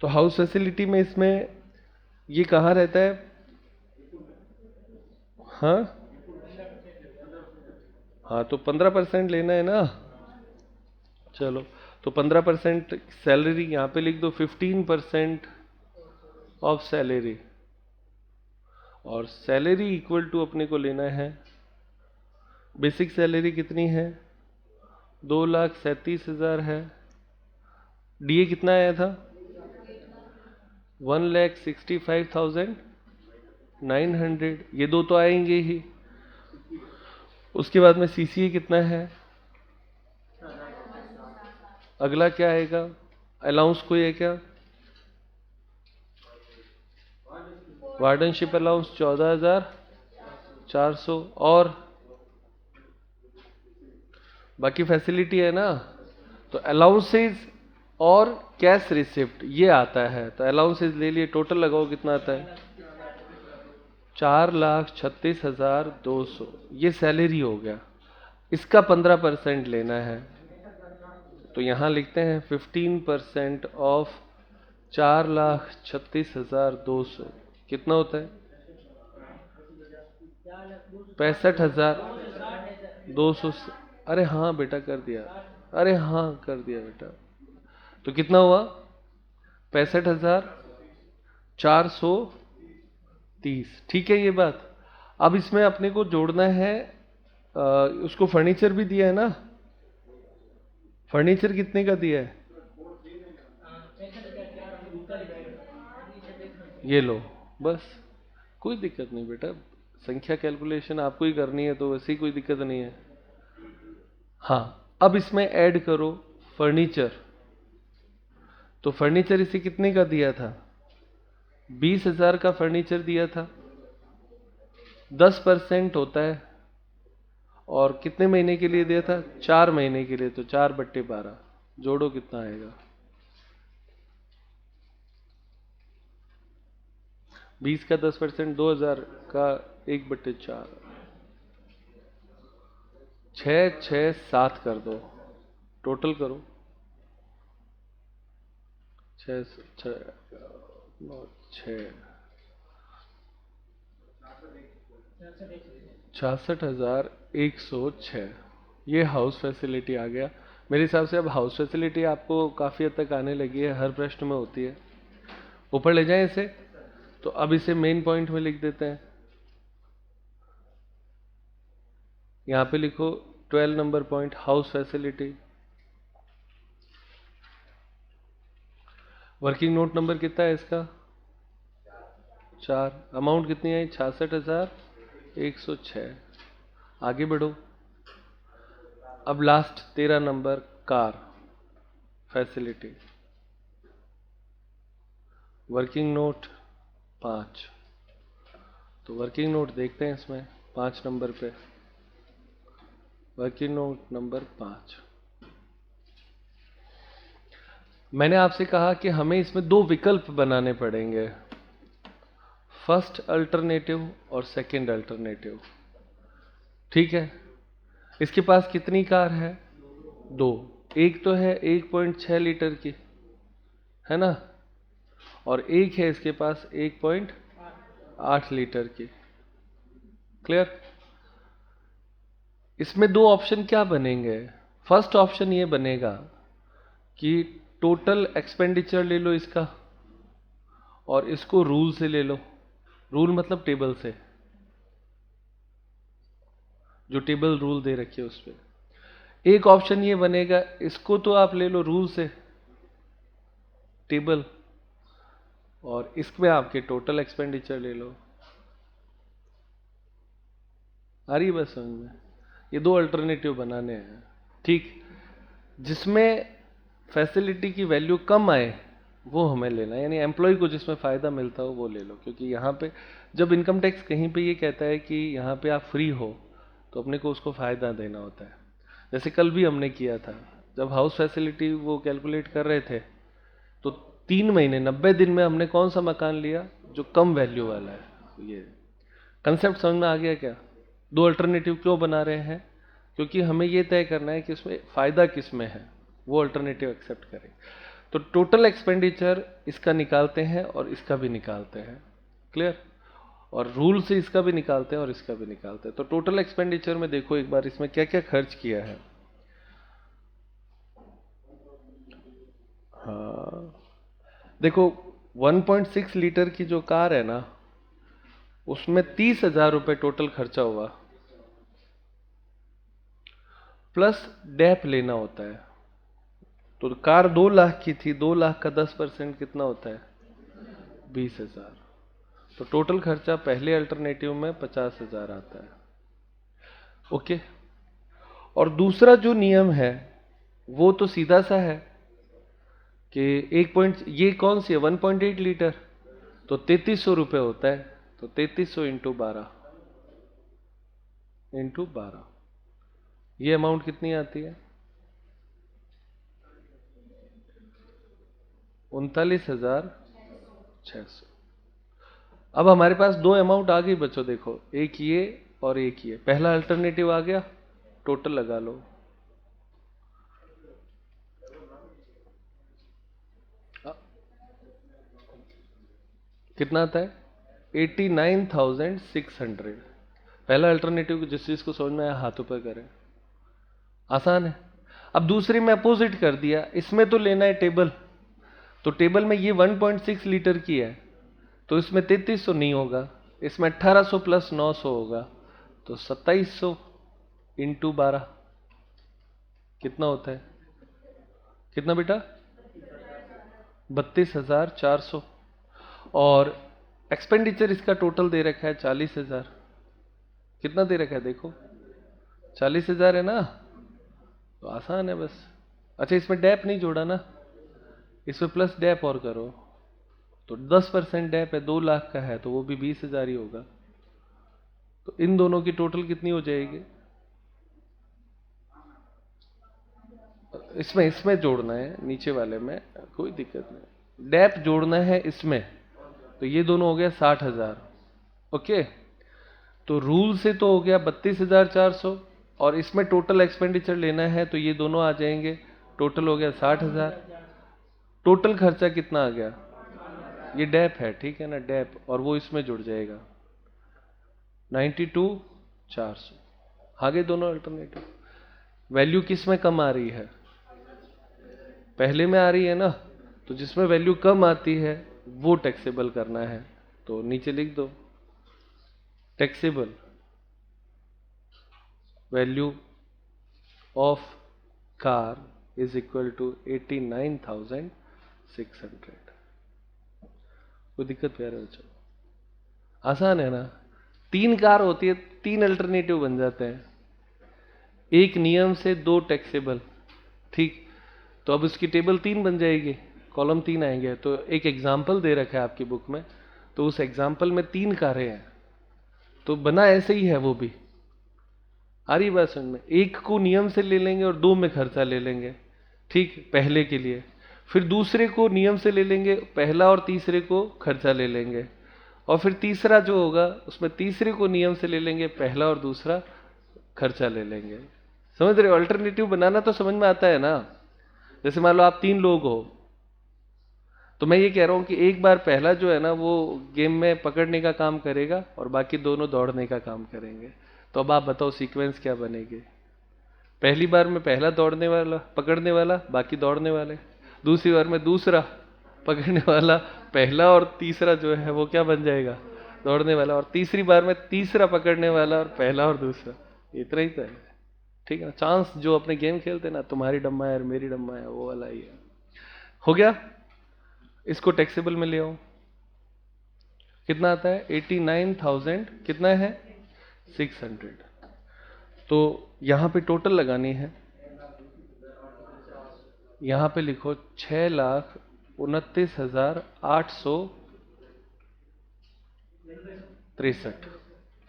तो हाउस फैसिलिटी में इसमें ये कहाँ रहता है? हाँ हाँ, तो 15% लेना है ना। चलो, तो 15% सैलरी यहाँ पे लिख दो, 15% ऑफ सैलरी, और सैलरी इक्वल टू अपने को लेना है, बेसिक सैलरी कितनी है? 2,37,000 है। डीए कितना आया था? 1,65,900। ये दो तो आएंगे ही। उसके बाद में सीसीए कितना है? अगला क्या आएगा? अलाउंस कोई है क्या? वार्डनशिप अलाउंस 14,400, और बाकी फैसिलिटी है ना। तो अलाउंसेज और कैश रिसिप्ट ये आता है, तो अलाउंसेज ले लिए, टोटल लगाओ कितना आता है? 4,36,200। ये सैलरी हो गया, इसका 15% लेना है। तो यहां लिखते हैं 15% ऑफ 4,36,200 कितना होता है? 65,200। अरे हाँ बेटा कर दिया, अरे हाँ कर दिया बेटा। तो कितना हुआ? 65,430। ठीक है ये बात। अब इसमें अपने को जोड़ना है, उसको फर्नीचर भी दिया है ना। फर्नीचर कितने का दिया है? ये लो, बस। कोई दिक्कत नहीं बेटा, संख्या कैलकुलेशन आपको ही करनी है, तो वैसे ही कोई दिक्कत नहीं है। हाँ, अब इसमें ऐड करो फर्नीचर। तो फर्नीचर इसे कितने का दिया था? 20,000 का फर्नीचर दिया था। 10% होता है, और कितने महीने के लिए दिया था? 4 महीने के लिए। तो 4/12 जोड़ो कितना आएगा? 20 का 10%, 2,000 का 1/4, 6,6,7 कर दो, टोटल करो। 6 66,106। ये हाउस फैसिलिटी आ गया मेरे हिसाब से। अब हाउस फैसिलिटी आपको काफ़ी हद तक आने लगी है, हर प्रश्न में होती है। ऊपर ले जाएं इसे। तो अब इसे मेन पॉइंट में लिख देते हैं। यहां पे लिखो 12 number point, house facility. Working note number कितना है इसका? 4। अमाउंट कितनी आई? 66,106। आगे बढ़ो। अब last 13 number, car facility. Working note 5। तो वर्किंग नोट देखते हैं इसमें 5 नंबर पे। Working note number 5। मैंने आपसे कहा कि हमें इसमें 2 विकल्प बनाने पड़ेंगे, फर्स्ट अल्टरनेटिव और सेकंड अल्टरनेटिव। ठीक है। इसके पास कितनी कार है? 2। एक तो है 1.6 लीटर की, है ना, और एक है इसके पास 1.8 लीटर की। क्लियर? इसमें 2 ऑप्शन क्या बनेंगे? फर्स्ट ऑप्शन ये बनेगा कि टोटल एक्सपेंडिचर ले लो इसका, और इसको रूल से ले लो। रूल मतलब टेबल से, जो टेबल रूल दे रखी है उस पर। एक ऑप्शन ये बनेगा, इसको तो आप ले लो रूल से, टेबल, और इसमें आपके टोटल एक्सपेंडिचर ले लो। आ रही बस समझ में? ये 2 अल्टरनेटिव बनाने हैं। ठीक, जिसमें फैसिलिटी की वैल्यू कम आए वो हमें लेना है, यानी एम्प्लॉय को जिसमें फ़ायदा मिलता हो वो ले लो। क्योंकि यहाँ पे जब इनकम टैक्स कहीं पे ये कहता है कि यहाँ पे आप फ्री हो, तो अपने को उसको फ़ायदा देना होता है। जैसे कल भी हमने किया था, जब हाउस फैसिलिटी वो कैलकुलेट कर रहे थे, तो 3 महीने 90 दिन में हमने कौन सा मकान लिया? जो कम वैल्यू वाला है। ये कंसेप्ट समझ में आ गया क्या? 2 अल्टरनेटिव क्यों बना रहे हैं? क्योंकि हमें ये तय करना है कि इसमें फ़ायदा किस में है, वो अल्टरनेटिव एक्सेप्ट करें। तो टोटल एक्सपेंडिचर इसका निकालते हैं और इसका भी निकालते हैं, क्लियर। और रूल से इसका भी निकालते हैं और इसका भी निकालते हैं। तो टोटल एक्सपेंडिचर में देखो एक बार इसमें क्या क्या खर्च किया है। हाँ देखो 1.6 लीटर की जो कार है ना, उसमें 30,000 रुपये टोटल खर्चा हुआ, प्लस डैप लेना होता है। तो कार 2 लाख की थी, 2 लाख का 10% कितना होता है? 20,000। तो टोटल खर्चा पहले अल्टरनेटिव में 50,000 आता है। ओके। और दूसरा जो नियम है वो तो सीधा सा है कि ये कौन सी है? 1.8 लीटर, तो 3300 रुपये होता है। तो 3300 इंटू 12 ये अमाउंट कितनी आती है? 39,600। अब हमारे पास दो अमाउंट आ गई बच्चों, देखो एक ये और एक ये। पहला अल्टरनेटिव आ गया, टोटल लगा लो। कितना आता है? 89,600। पहला अल्टरनेटिव जिस चीज को समझ में आया हाथों पर करें, आसान है। अब दूसरे में अपोजिट कर दिया, इसमें तो लेना है टेबल, तो टेबल में ये 1.6 लीटर की है, तो इसमें 3300 नहीं होगा, इसमें 1800 प्लस 900 होगा, तो 2700 इंटू 12 कितना होता है? कितना बेटा? 32,400। और एक्सपेंडिचर इसका टोटल दे रखा है 40,000। कितना दे रखा है देखो? 40,000 है ना, तो आसान है बस। अच्छा इसमें डैप नहीं जोड़ा ना, इसमें प्लस डैप और करो, तो 10% डैप है, 2 लाख का है, तो वो भी 20,000 ही होगा। तो इन दोनों की टोटल कितनी हो जाएगी? इसमें जोड़ना है, नीचे वाले में कोई दिक्कत नहीं, डैप जोड़ना है इसमें, तो ये दोनों हो गया 60,000। ओके। तो रूल से तो हो गया 32,400, और इसमें टोटल एक्सपेंडिचर लेना है तो ये दोनों आ जाएंगे, टोटल हो गया 60,000। टोटल खर्चा कितना आ गया? ये डैप है, ठीक है ना, डैप, और वो इसमें जुड़ जाएगा 92,400। आगे दोनों अल्टरनेटिव। वैल्यू किस में कम आ रही है? पहले में आ रही है ना, तो जिसमें वैल्यू कम आती है वो टैक्सेबल करना है, तो नीचे लिख दो taxable value of car is equal to 89,600। कोई दिक्कत प्यारे बच्चों? आसान है ना। 3 कार होती है, 3 अल्टरनेटिव बन जाते हैं, एक नियम से 2 टैक्सेबल, ठीक। तो अब उसकी टेबल 3 बन जाएगी, कॉलम 3 आएंगे। तो एक एग्जाम्पल दे रखा है आपकी बुक में, तो उस एग्जाम्पल में 3 कारें हैं, तो बना ऐसे ही है वो भी। आ रही बात समझ में? एक को नियम से ले लेंगे और 2 में खर्चा ले लेंगे, ठीक, पहले के लिए। फिर दूसरे को नियम से ले लेंगे, पहला और तीसरे को खर्चा ले लेंगे। और फिर तीसरा जो होगा उसमें तीसरे को नियम से ले लेंगे, पहला और दूसरा खर्चा ले लेंगे। समझ रहे हो? अल्टरनेटिव बनाना तो समझ में आता है ना। जैसे मान लो आप 3 लोग हो, तो मैं ये कह रहा हूं कि एक बार पहला जो है ना वो गेम में पकड़ने का काम करेगा और बाकी दोनों दौड़ने का काम करेंगे। तो अब आप बताओ सीक्वेंस क्या बनेगी? पहली बार में पहला दौड़ने वाला, पकड़ने वाला, बाकी दौड़ने वाले। दूसरी बार में दूसरा पकड़ने वाला, पहला और तीसरा जो है वो क्या बन जाएगा? दौड़ने वाला। और तीसरी बार में तीसरा पकड़ने वाला और पहला और दूसरा। इतना ही तो है, ठीक है ना। चांस जो अपने गेम खेलते ना, तुम्हारी डम्मा है और मेरी डम्मा है, वो वाला ही है। हो गया। इसको टैक्सेबल में ले आओ, कितना आता है? 89,000 कितना है? 600। तो यहां पे टोटल लगानी है, यहां पे लिखो 6,29,863।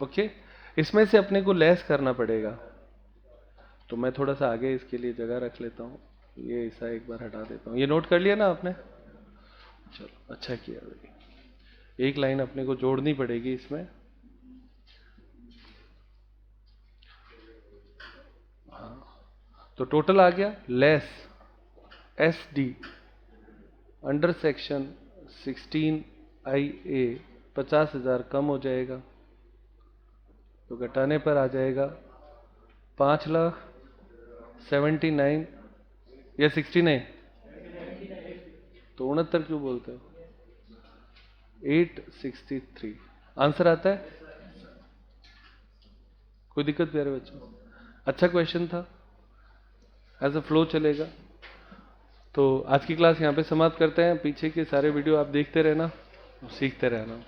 ओके। इसमें से अपने को लेस करना पड़ेगा, तो मैं थोड़ा सा आगे इसके लिए जगह रख लेता हूं। ये ऐसा एक बार हटा देता हूं। ये नोट कर लिया ना आपने? चलो अच्छा किया भाई। एक लाइन अपने को जोड़नी पड़ेगी इसमें। हाँ, तो टोटल आ गया less S D under section 16IA 50,000 कम हो जाएगा, तो घटाने पर आ जाएगा 5,79,000 या 69, तो 69 क्यों बोलते हैं, 863 आंसर आता है। कोई दिक्कत प्यारे बच्चों? अच्छा क्वेश्चन था, एज अ फ्लो चलेगा। तो आज की क्लास यहाँ पे समाप्त करते हैं। पीछे के सारे वीडियो आप देखते रहना और सीखते रहना।